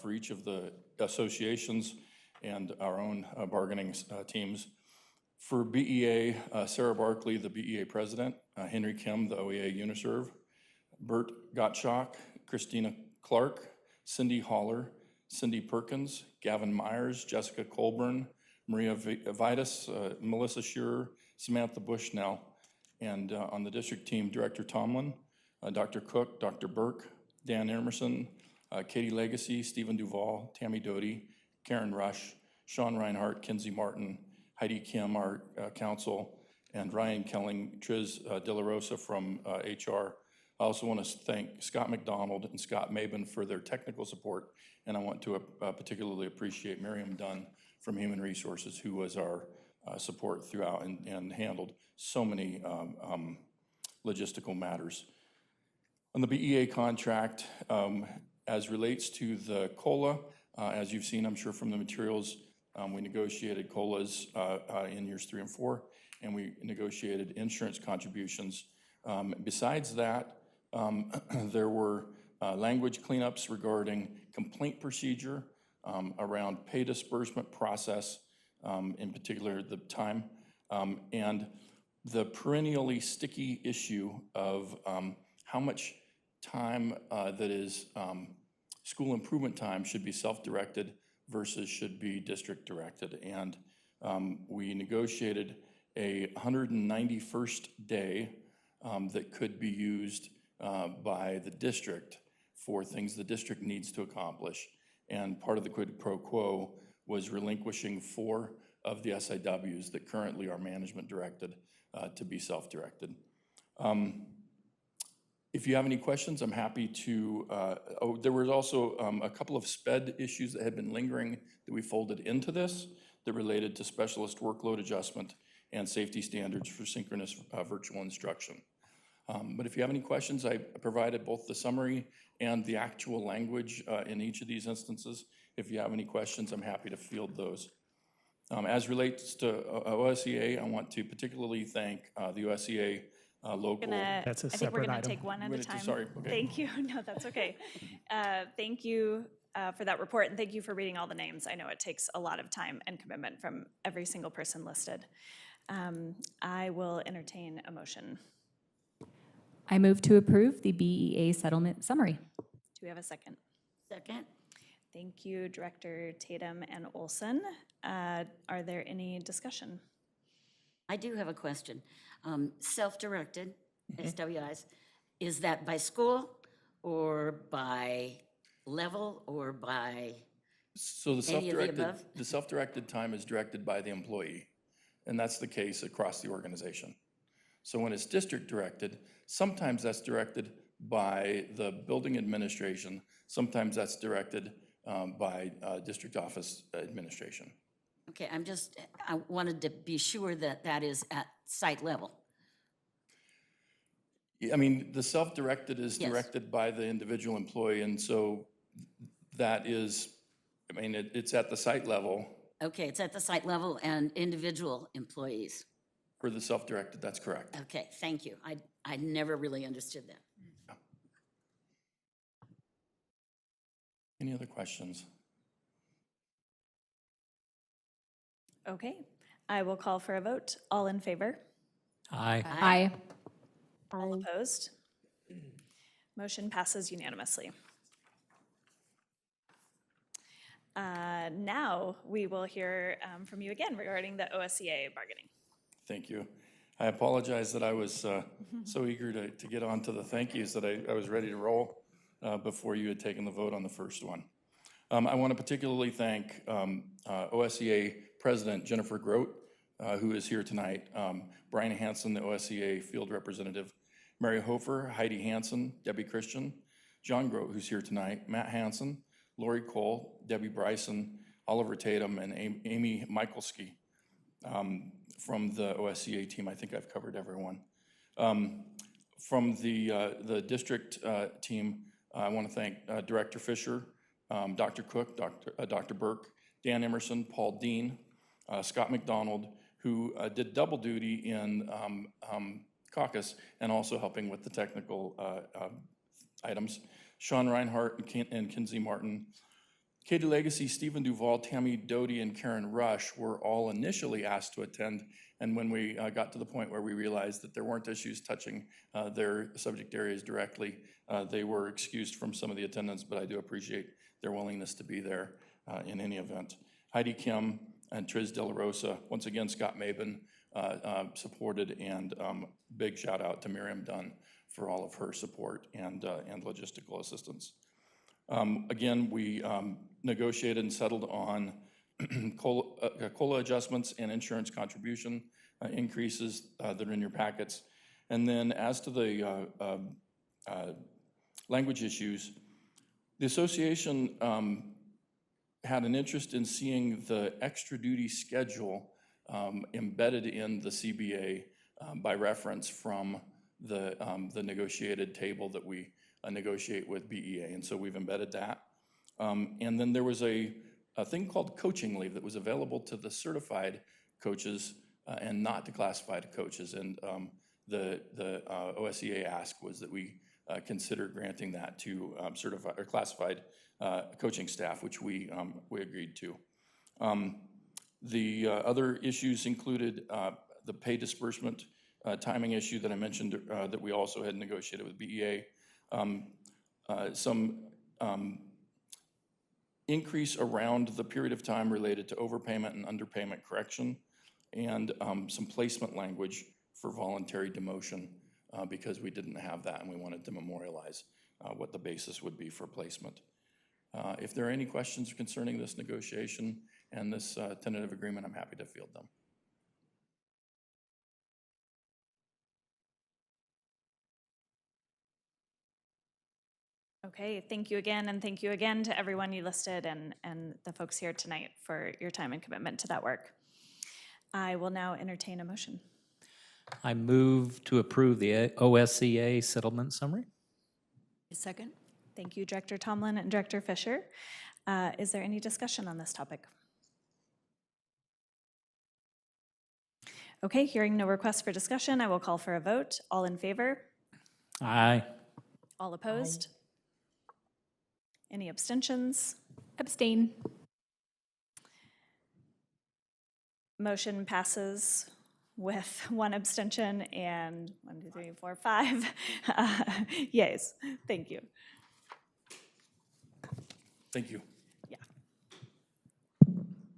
for each of the associations and our own bargaining teams. For BEA, Sarah Barkley, the BEA president, Henry Kim, the OEA Uniserv, Bert Gottschalk, Christina Clark, Cindy Haller, Cindy Perkins, Gavin Myers, Jessica Colburn, Maria Vitas, Melissa Schurer, Samantha Bushnell, and on the district team, Director Tomlin, Dr. Cook, Dr. Burke, Dan Emerson, Katie Legacy, Stephen Duvall, Tammy Doty, Karen Rush, Sean Reinhart, Kinsey Martin, Heidi Kim, our counsel, and Ryan Kelling, Triz De La Rosa from HR. I also want to thank Scott McDonald and Scott Mabin for their technical support, and I want to particularly appreciate Miriam Dunn from Human Resources, who was our support throughout and handled so many logistical matters. On the BEA contract, as relates to the COLA, as you've seen, I'm sure from the materials, we negotiated COLAs in years 3 and 4, and we negotiated insurance contributions. Besides that, there were language cleanups regarding complaint procedure, around pay disbursement process, in particular the time, and the perennially sticky issue of how much time that is school improvement time should be self-directed versus should be district-directed. And we negotiated a 191st day that could be used by the district for things the district needs to accomplish. And part of the quid pro quo was relinquishing 4 of the SIWs that currently are management directed to be self-directed. If you have any questions, I'm happy to, there was also a couple of SPED issues that had been lingering that we folded into this that related to specialist workload adjustment and safety standards for synchronous virtual instruction. But if you have any questions, I provided both the summary and the actual language in each of these instances. If you have any questions, I'm happy to field those. As relates to OSEA, I want to particularly thank the OSEA local. That's a I think we're separate gonna item. take one at We're a gonna time. sorry, okay. Thank you. No, that's okay. Thank you for that report, and thank you for reading all the names. I know it takes a lot of time and commitment from every single person listed. I will entertain a motion. I move to approve the BEA settlement summary. Do we have a second? Second? Thank you, Director Tatum and Olson. Are there any discussion? I do have a question. Self-directed SWIs, is that by school or by level or by So the any of the self-directed, above? the self-directed time is directed by the employee, and that's the case across the organization. So when it's district-directed, sometimes that's directed by the building administration, sometimes that's directed by district office administration. Okay, I wanted to be sure that that is at site level. I mean, the self-directed is Yes. directed by the individual employee, and so that is, I mean, it's at the site level Okay, it's at the site level and individual employees. for the self-directed, that's correct. Okay, thank you. I never really understood that. Any other questions? Okay, I will call for a vote. All in favor? Aye. Aye. All opposed? Motion passes unanimously. Now, we will hear from you again regarding the OSEA bargaining. Thank you. I apologize that I was so eager to get on to the thank yous that I was ready to roll before you had taken the vote on the first one. I want to particularly thank OSEA President Jennifer Grote, who is here tonight, Brian Hansen, the OSEA Field Representative, Mary Hofer, Heidi Hansen, Debbie Christian, John Grote, who's here tonight, Matt Hansen, Lori Cole, Debbie Bryson, Oliver Tatum, and Amy Michalski from the OSEA team. I think I've covered everyone. From the district team, I want to thank Director Fisher, Dr. Cook, Dr. Burke, Dan Emerson, Paul Dean, Scott McDonald, who did double duty in caucus and also helping with the technical items. Sean Reinhardt and Kinsey Martin. Katie Legacy, Stephen Duvall, Tammy Doty, and Karen Rush were all initially asked to attend, and when we got to the point where we realized that there weren't issues touching their subject areas directly, they were excused from some of the attendance, but I do appreciate their willingness to be there in any event. Heidi Kim and Triz De La Rosa, once again, Scott Mabin supported, and big shout out to Miriam Dunn for all of her support and logistical assistance. Again, we negotiated and settled on COLA adjustments and insurance contribution increases that are in your packets. And then as to the language issues, the association had an interest in seeing the extra duty schedule embedded in the CBA by reference from the negotiated table that we negotiate with BEA, and so we've embedded that. And then there was a thing called coaching leave that was available to the certified coaches and not to classified coaches. And the OSEA ask was that we consider granting that to certified or classified coaching staff, which we agreed to. The other issues included the pay disbursement timing issue that I mentioned that we also had negotiated with BEA. Some increase around the period of time related to overpayment and underpayment correction, and some placement language for voluntary demotion because we didn't have that and we wanted to memorialize what the basis would be for placement. If there are any questions concerning this negotiation and this tentative agreement, I'm happy to field them. Okay, thank you again, and thank you again to everyone you listed and the folks here tonight for your time and commitment to that work. I will now entertain a motion. I move to approve the OSEA settlement summary. A second? Thank you, Director Tomlin and Director Fisher. Is there any discussion on this topic? Okay, hearing no requests for discussion, I will call for a vote. All in favor? Aye. All opposed? Any abstentions? Abstain. Motion passes with one abstention and 1, 2, 3, 4, 5 yays. Thank you. Thank you.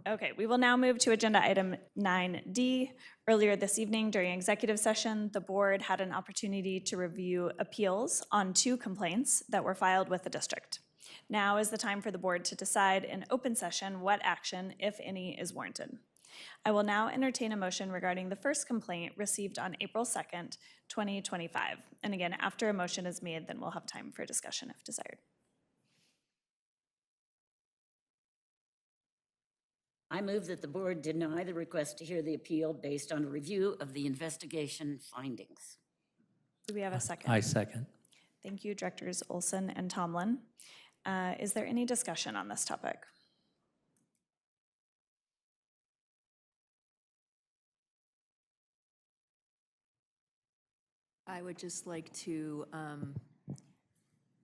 Okay, we will now move to agenda item 9D. Earlier this evening during executive session, the board had an opportunity to review appeals on 2 complaints that were filed with the district. Now is the time for the board to decide in open session what action, if any, is warranted. I will now entertain a motion regarding the first complaint received on April 2nd, 2025. And again, after a motion is made, then we'll have time for discussion if desired. I move that the board deny the request to hear the appeal based on a review of the investigation findings. Do we have a second? I second. Thank you, Directors Olson and Tomlin. Is there any discussion on this topic? I would just like to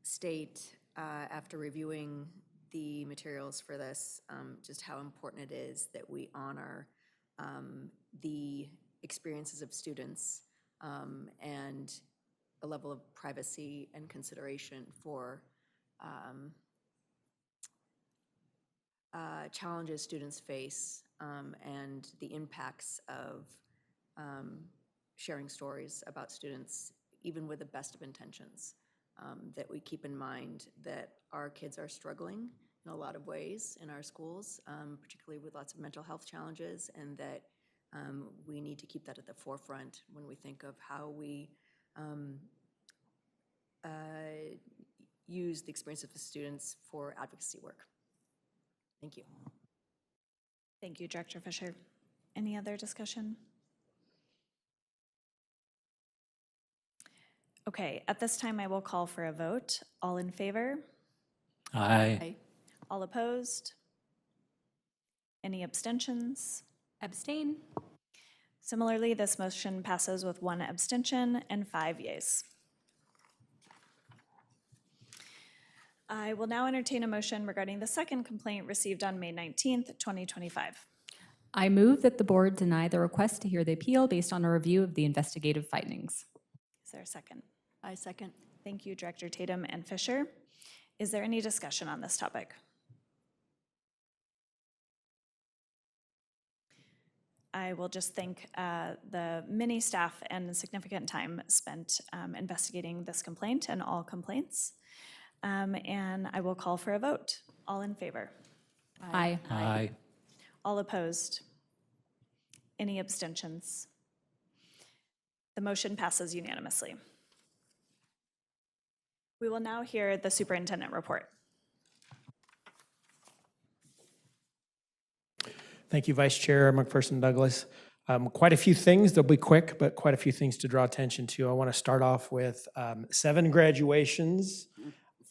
state, after reviewing the materials for this, just how important it is that we honor the experiences of students and a level of privacy and consideration for challenges students face and the impacts of sharing stories about students, even with the best of intentions. That we keep in mind that our kids are struggling in a lot of ways in our schools, particularly with lots of mental health challenges, and that we need to keep that at the forefront when we think of how we use the experience of the students for advocacy work. Thank you. Thank you, Director Fisher. Any other discussion? Okay, at this time I will call for a vote. All in favor? Aye. All opposed? Any abstentions? Abstain. Similarly, this motion passes with 1 abstention and 5 yeas. I will now entertain a motion regarding the second complaint received on May 19th, 2025. I move that the board deny the request to hear the appeal based on a review of the investigative findings. Is there a second? I second. Thank you, Director Tatum and Fisher. Is there any discussion on this topic? I will just thank the many staff and significant time spent investigating this complaint and all complaints. And I will call for a vote. All in favor? Aye. Aye. All opposed? Any abstentions? The motion passes unanimously. We will now hear the superintendent report. Thank you, Vice Chair McPherson Douglas. Quite a few things, they'll be quick, but quite a few things to draw attention to. I want to start off with 7 graduations,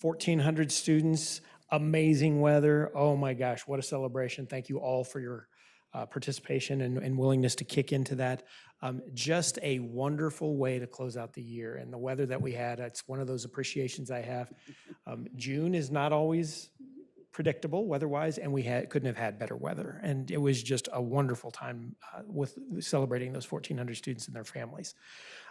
1,400 students, amazing weather. Oh my gosh, what a celebration. Thank you all for your participation and willingness to kick into that. Just a wonderful way to close out the year. And the weather that we had, it's one of those appreciations I have. June is not always predictable weather-wise, and we couldn't have had better weather. And it was just a wonderful time with celebrating those 1,400 students and their families.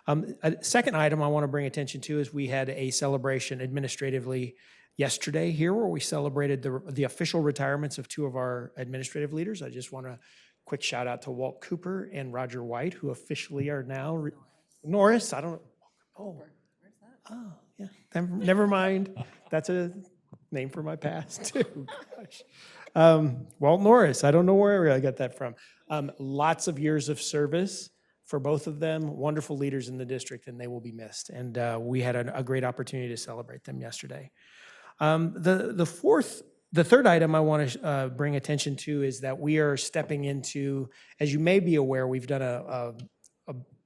A second item I want to bring attention to is we had a celebration administratively yesterday here where we celebrated the official retirements of 2 of our administrative leaders. I just want to quick shout out to Walt Cooper and Roger White, who officially are now Norris. I don't. Oh, oh, yeah. Never mind. That's a name for my past too. Gosh. Walt Norris. I don't know where I got that from. Lots of years of service for both of them. Wonderful leaders in the district, and they will be missed. And we had a great opportunity to celebrate them yesterday. The third item I want to bring attention to is that we are stepping into, as you may be aware, we've done a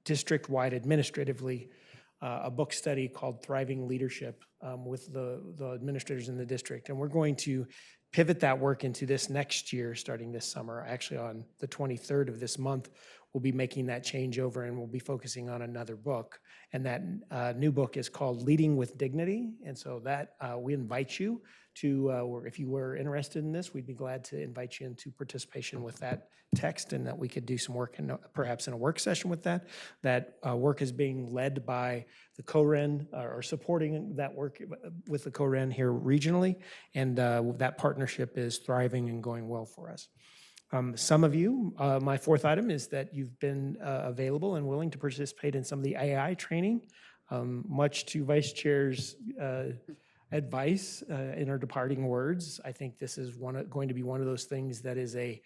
district-wide administratively a book study called Thriving Leadership with the administrators in the district. And we're going to pivot that work into this next year, starting this summer. Actually, on the 23rd of this month, we'll be making that changeover and we'll be focusing on another book. And that new book is called Leading with Dignity. And so that we invite you to, if you were interested in this, we'd be glad to invite you into participation with that text and that we could do some work in, perhaps in a work session with that. That work is being led by the CoREN, or supporting that work with the CoREN here regionally. And that partnership is thriving and going well for us. Some of you, my fourth item is that you've been available and willing to participate in some of the AI training, much to Vice Chair's advice in her departing words. I think this is going to be one of those things that is a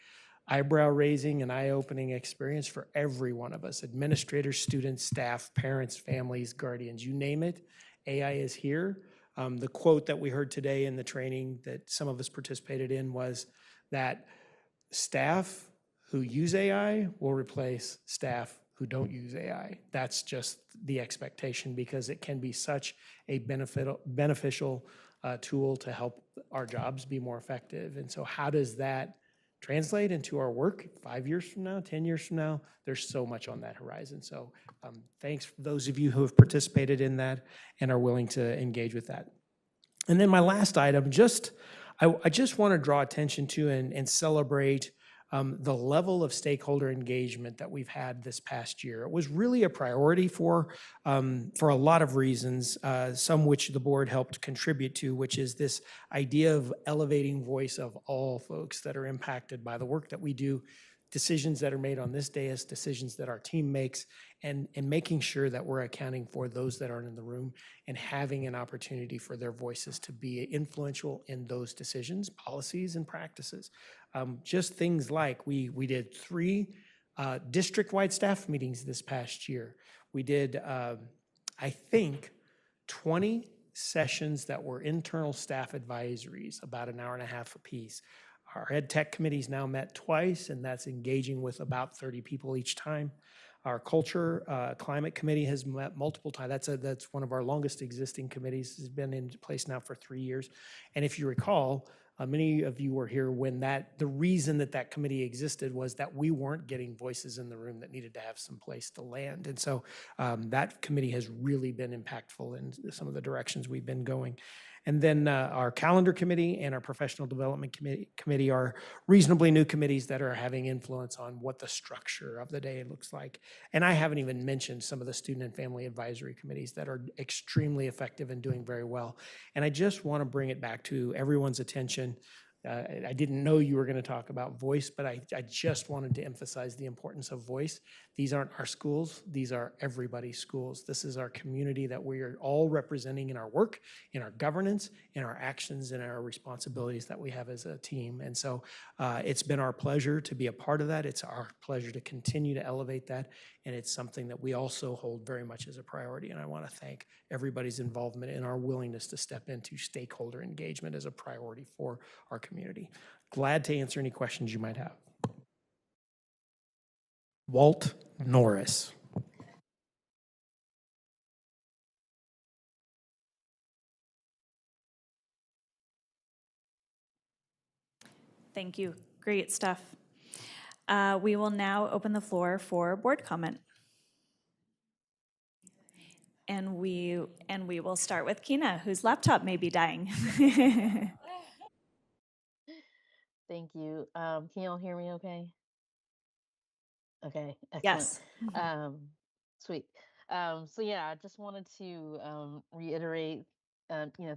eyebrow-raising and eye-opening experience for every one of us, administrators, students, staff, parents, families, guardians, you name it. AI is here. The quote that we heard today in the training that some of us participated in was that staff who use AI will replace staff who don't use AI. That's just the expectation because it can be such a beneficial tool to help our jobs be more effective. And so how does that translate into our work 5 years from now, 10 years from now? There's so much on that horizon. So thanks for those of you who have participated in that and are willing to engage with that. And then my last item, I just want to draw attention to and celebrate the level of stakeholder engagement that we've had this past year. It was really a priority for a lot of reasons, some which the board helped contribute to, which is this idea of elevating voice of all folks that are impacted by the work that we do, decisions that are made on this dais, decisions that our team makes, and making sure that we're accounting for those that aren't in the room and having an opportunity for their voices to be influential in those decisions, policies, and practices. Just things like we did 3 district-wide staff meetings this past year. We did, I think, 20 sessions that were internal staff advisories, about an hour and a half apiece. Our Ed Tech committee's now met twice, and that's engaging with about 30 people each time. Our Culture Climate Committee has met multiple times. That's one of our longest existing committees. It's been in place now for 3 years. And if you recall, many of you were here when the reason that committee existed was that we weren't getting voices in the room that needed to have some place to land. And so that committee has really been impactful in some of the directions we've been going. And then our calendar committee and our professional development committee are reasonably new committees that are having influence on what the structure of the day looks like. And I haven't even mentioned some of the student and family advisory committees that are extremely effective and doing very well. And I just want to bring it back to everyone's attention. I didn't know you were going to talk about voice, but I just wanted to emphasize the importance of voice. These aren't our schools. These are everybody's schools. This is our community that we are all representing in our work, in our governance, in our actions, and our responsibilities that we have as a team. And so it's been our pleasure to be a part of that. It's our pleasure to continue to elevate that. And it's something that we also hold very much as a priority. And I want to thank everybody's involvement and our willingness to step into stakeholder engagement as a priority for our community. Glad to answer any questions you might have. Walt Norris. Thank you. Great stuff. We will now open the floor for board comment. And we will start with Kina, whose laptop may be dying. Thank you. Can you all hear me okay? Okay, excellent. Yes. Sweet. So yeah, I just wanted to reiterate,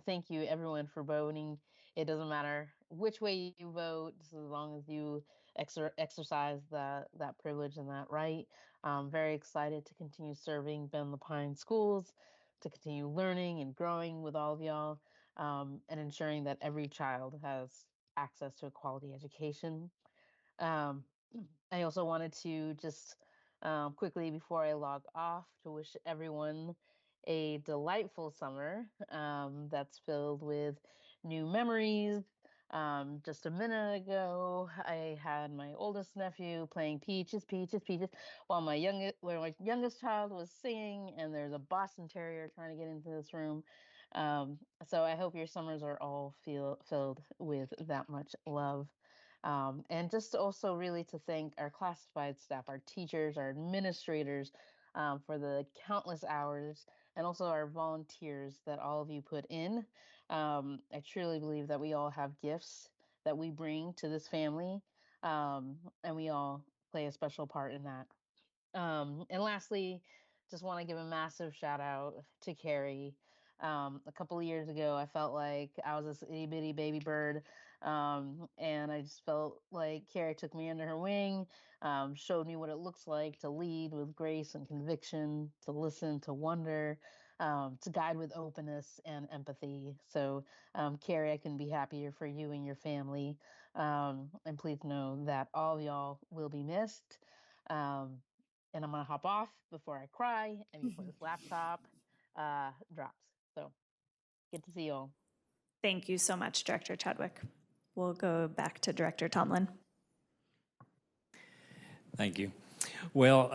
thank you everyone for voting. It doesn't matter which way you vote, just as long as you exercise that privilege and that right. I'm very excited to continue serving Ben Lapine schools, to continue learning and growing with all of y'all, and ensuring that every child has access to a quality education. Um, I also wanted to just quickly before I log off to wish everyone a delightful summer that's filled with new memories. Just a minute ago, I had my oldest nephew playing Peaches, Peaches, Peaches, while my youngest child was singing, and there's a Boston Terrier trying to get into this room. So I hope your summers are all filled with that much love. And just also really to thank our classified staff, our teachers, our administrators for the countless hours, and also our volunteers that all of you put in. I truly believe that we all have gifts that we bring to this family, and we all play a special part in that. And lastly, just want to give a massive shout out to Carrie. A couple of years ago, I felt like I was this itty bitty baby bird. And I just felt like Carrie took me under her wing, showed me what it looks like to lead with grace and conviction, to listen, to wonder, to guide with openness and empathy. So, Carrie, I couldn't be happier for you and your family. And please know that all of y'all will be missed. And I'm gonna hop off before I cry and before this laptop drops. So good to see you all. Thank you so much, Director Chadwick. We'll go back to Director Tomlin. Thank you. Well,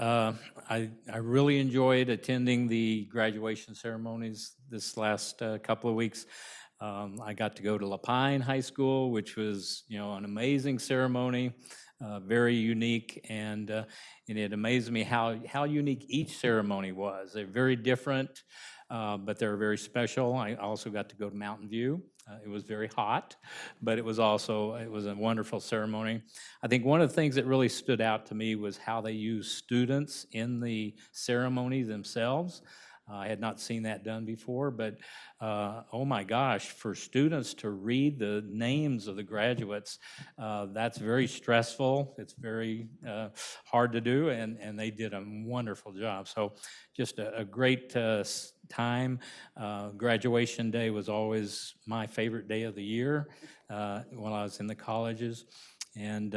I really enjoyed attending the graduation ceremonies this last couple of weeks. I got to go to Lapine High School, which was, an amazing ceremony, very unique, and it amazed me how unique each ceremony was. They're very different, but they're very special. I also got to go to Mountain View. It was very hot, but it was a wonderful ceremony. I think one of the things that really stood out to me was how they used students in the ceremony themselves. I had not seen that done before, but oh my gosh, for students to read the names of the graduates, that's very stressful. It's very hard to do, and they did a wonderful job. So just a great time. Graduation day was always my favorite day of the year when I was in the colleges. And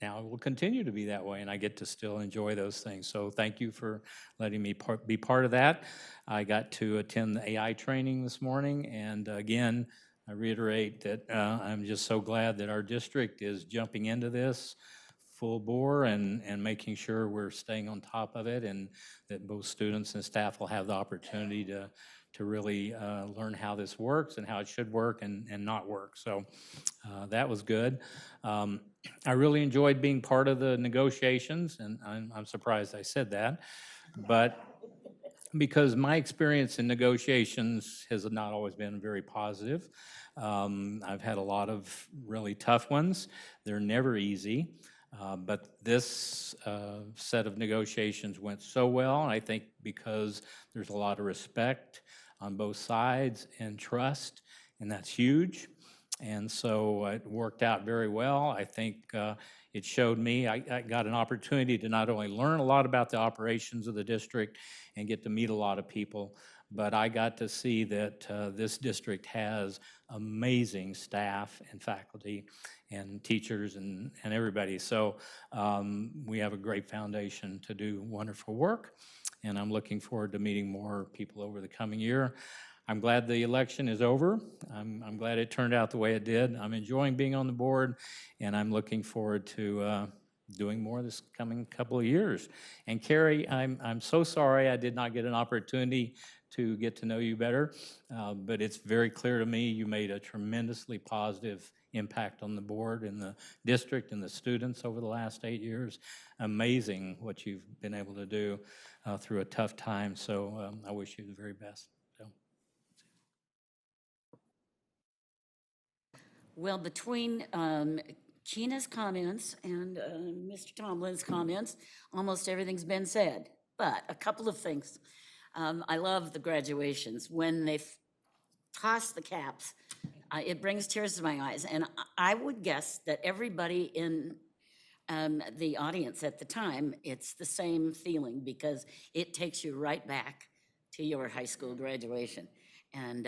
now it will continue to be that way, and I get to still enjoy those things. So thank you for letting me be part of that. I got to attend the AI training this morning, and again, I reiterate that I'm just so glad that our district is jumping into this full bore and making sure we're staying on top of it, and that both students and staff will have the opportunity to really learn how this works and how it should work and not work. So that was good. I really enjoyed being part of the negotiations, and I'm surprised I said that, but because my experience in negotiations has not always been very positive. I've had a lot of really tough ones. They're never easy. But this set of negotiations went so well, I think because there's a lot of respect on both sides and trust, and that's huge. And so it worked out very well. I think it showed me, I got an opportunity to not only learn a lot about the operations of the district and get to meet a lot of people, but I got to see that this district has amazing staff and faculty and teachers and everybody. So we have a great foundation to do wonderful work, and I'm looking forward to meeting more people over the coming year. I'm glad the election is over. I'm glad it turned out the way it did. I'm enjoying being on the board, and I'm looking forward to doing more this coming couple of years. And Carrie, I'm so sorry I did not get an opportunity to get to know you better, but it's very clear to me you made a tremendously positive impact on the board and the district and the students over the last 8 years. Amazing what you've been able to do through a tough time, so I wish you the very best. So. Well, between Gina's comments and Mr. Tomlin's comments, almost everything's been said. But a couple of things. I love the graduations. When they toss the caps, it brings tears to my eyes. And I would guess that everybody in the audience at the time, it's the same feeling because it takes you right back to your high school graduation. And,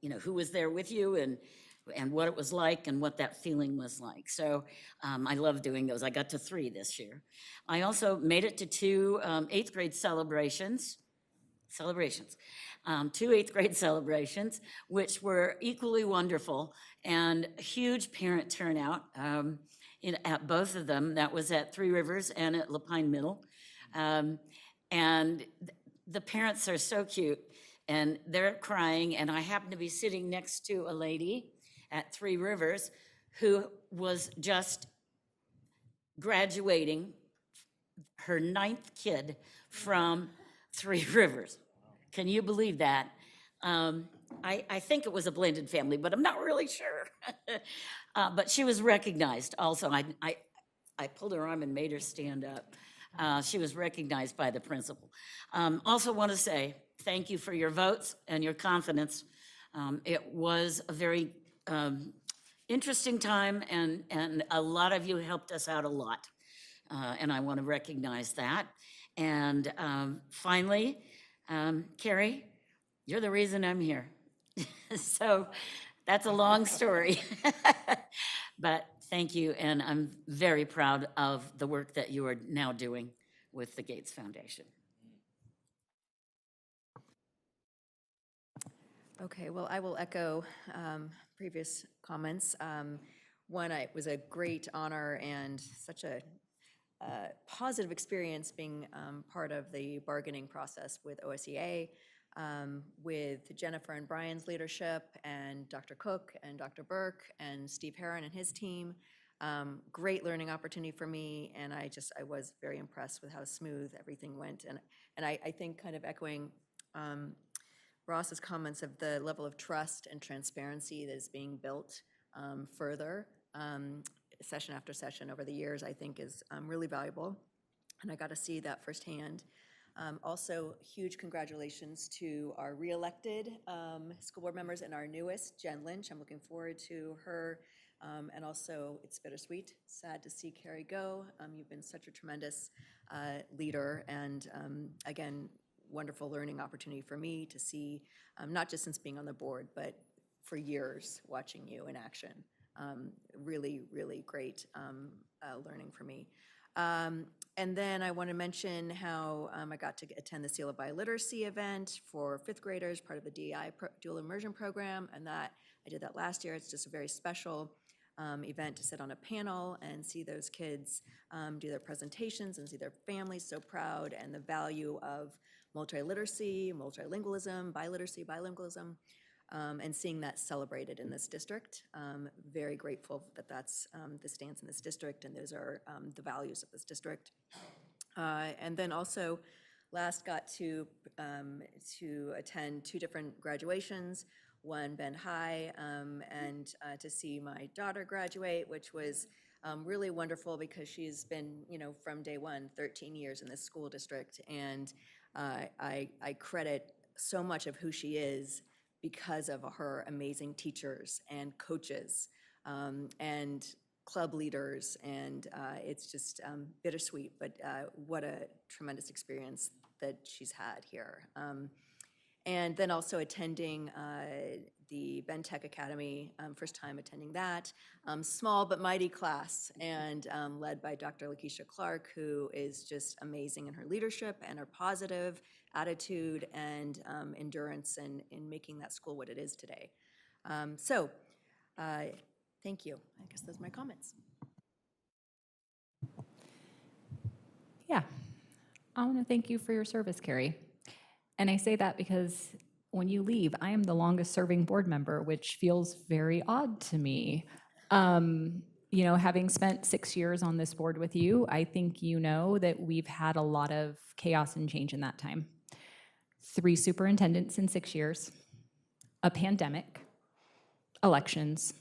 you know, who was there with you and what it was like and what that feeling was like. So I love doing those. I got to 3 this year. I also made it to 2 8th grade celebrations, 2 8th grade celebrations, which were equally wonderful and a huge parent turnout at both of them. That was at Three Rivers and at Lapine Middle. And the parents are so cute and they're crying. And I happen to be sitting next to a lady at Three Rivers who was just graduating her 9th kid from Three Rivers. Can you believe that? I think it was a blended family, but I'm not really sure. But she was recognized also. I pulled her arm and made her stand up. She was recognized by the principal. Also want to say thank you for your votes and your confidence. It was a very interesting time, and a lot of you helped us out a lot. And I want to recognize that. And finally, Carrie, you're the reason I'm here. So that's a long story. But thank you, and I'm very proud of the work that you are now doing with the Gates Foundation. Okay, well, I will echo previous comments. One, it was a great honor and such a positive experience being part of the bargaining process with OSEA, with Jennifer and Brian's leadership, and Dr. Cook and Dr. Burke and Steve Heron and his team. Great learning opportunity for me, and I was very impressed with how smooth everything went. And I think, kind of echoing Ross's comments of the level of trust and transparency that is being built further session after session over the years, I think is really valuable. And I got to see that firsthand. Also, huge congratulations to our re-elected school board members and our newest, Jen Lynch. I'm looking forward to her. And also, it's bittersweet, sad to see Carrie go. You've been such a tremendous leader, and again, wonderful learning opportunity for me to see, not just since being on the board, but for years watching you in action. Really, really great learning for me. And then I want to mention how I got to attend the Seal of Biliteracy event for 5th graders, part of the DEI dual immersion program, and that I did that last year. It's just a very special event to sit on a panel and see those kids do their presentations and see their families so proud, and the value of multiliteracy, multilingualism, biliteracy, bilingualism, and seeing that celebrated in this district. Very grateful that that's the stance in this district, and those are the values of this district. And then also, last got to attend 2 different graduations, one Bend High, and to see my daughter graduate, which was really wonderful because she's been, from day one, 13 years in this school district, and I credit so much of who she is because of her amazing teachers and coaches and club leaders, and it's just bittersweet, but what a tremendous experience that she's had here. And then also attending the Ben Tech Academy, first time attending that. Small but mighty class, and led by Dr. Lakeisha Clark, who is just amazing in her leadership and her positive attitude and endurance in making that school what it is today. So thank you. I guess those are my comments. Yeah. I want to thank you for your service, Carrie. And I say that because when you leave, I am the longest serving board member, which feels very odd to me. You know, having spent 6 years on this board with you, I think you know that we've had a lot of chaos and change in that time. 3 superintendents in 6 years, a pandemic, elections,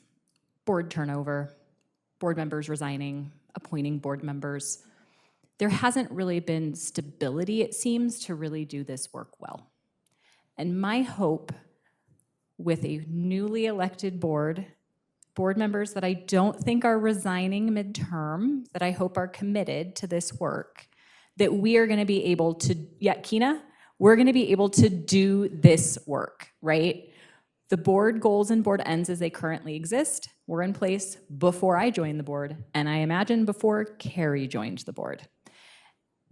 board turnover, board members resigning, appointing board members. There hasn't really been stability, it seems, to really do this work well. And my hope with a newly elected board members that I don't think are resigning midterm, that I hope are committed to this work, that we are going to be able to, Kina, we're going to be able to do this work, right? The board goals and board ends as they currently exist were in place before I joined the board, and I imagine before Carrie joined the board.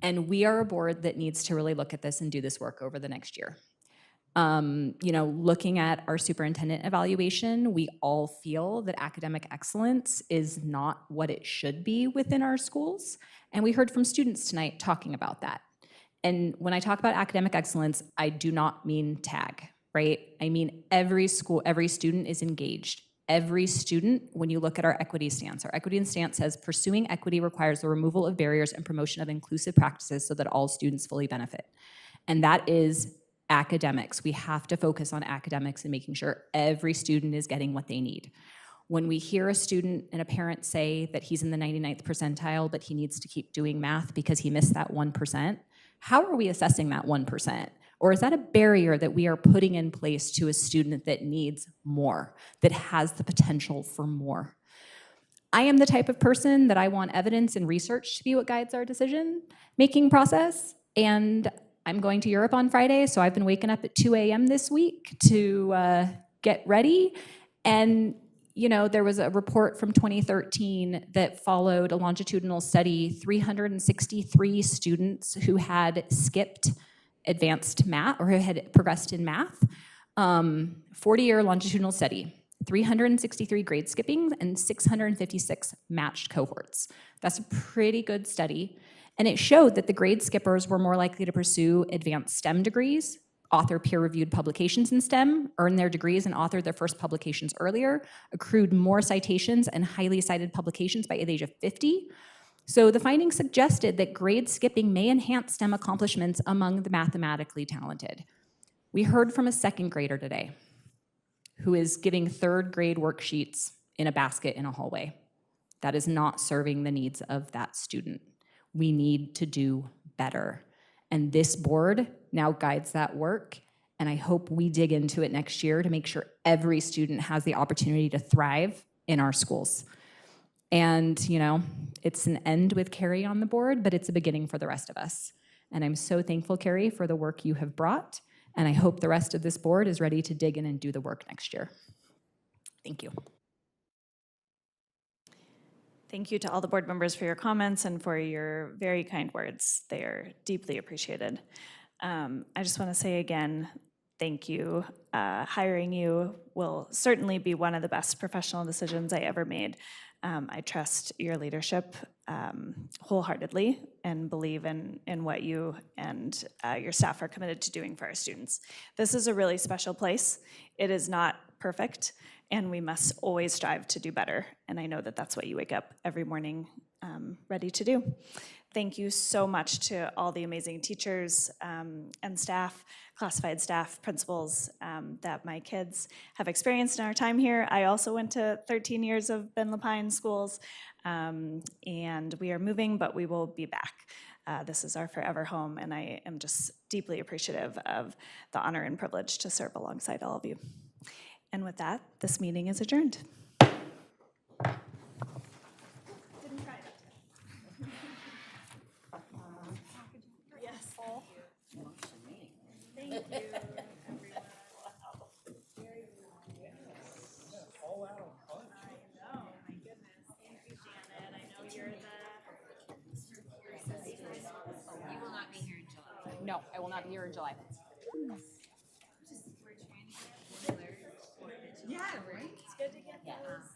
And we are a board that needs to really look at this and do this work over the next year. You know, looking at our superintendent evaluation, we all feel that academic excellence is not what it should be within our schools. And we heard from students tonight talking about that. And when I talk about academic excellence, I do not mean tag, right? I mean every school, every student is engaged. Every student, when you look at our equity stance says pursuing equity requires the removal of barriers and promotion of inclusive practices so that all students fully benefit. And that is academics. We have to focus on academics and making sure every student is getting what they need. When we hear a student and a parent say that he's in the 99th percentile, but he needs to keep doing math because he missed that 1%, how are we assessing that 1%? Or is that a barrier that we are putting in place to a student that needs more, that has the potential for more? I am the type of person that I want evidence and research to be what guides our decision-making process, and I'm going to Europe on Friday, so I've been waking up at 2 a.m. this week to get ready. And, you know, there was a report from 2013 that followed a longitudinal study, 363 students who had skipped advanced math or who had progressed in math, 40-year longitudinal study, 363 grade skipping and 656 matched cohorts. That's a pretty good study. And it showed that the grade skippers were more likely to pursue advanced STEM degrees, author peer-reviewed publications in STEM, earn their degrees and author their first publications earlier, accrued more citations and highly cited publications by the age of 50. So the findings suggested that grade skipping may enhance STEM accomplishments among the mathematically talented. We heard from a second grader today who is giving third grade worksheets in a basket in a hallway. That is not serving the needs of that student. We need to do better. And this board now guides that work, and I hope we dig into it next year to make sure every student has the opportunity to thrive in our schools. And, you know, it's an end with Carrie on the board, but it's a beginning for the rest of us. And I'm so thankful, Carrie, for the work you have brought, and I hope the rest of this board is ready to dig in and do the work next year. Thank you. Thank you to all the board members for your comments and for your very kind words. They are deeply appreciated. I just want to say again, thank you. Hiring you will certainly be one of the best professional decisions I ever made. I trust your leadership wholeheartedly and believe in what you and your staff are committed to doing for our students. This is a really special place. It is not perfect, and we must always strive to do better. And I know that that's what you wake up every morning ready to do. Thank you so much to all the amazing teachers and staff, classified staff, principals that my kids have experienced in our time here. I also went to 13 years of Ben Lapine schools, and we are moving, but we will be back. This is our forever home, and I am just deeply appreciative of the honor and privilege to serve alongside all of you. And with that, this meeting is adjourned. Thank you, everyone. Wow. Very all out on punch. I know, my goodness. Thank you, Janet. I know you're You will not be here in July. No, I will not be here in July. Yeah, right? It's good to get those.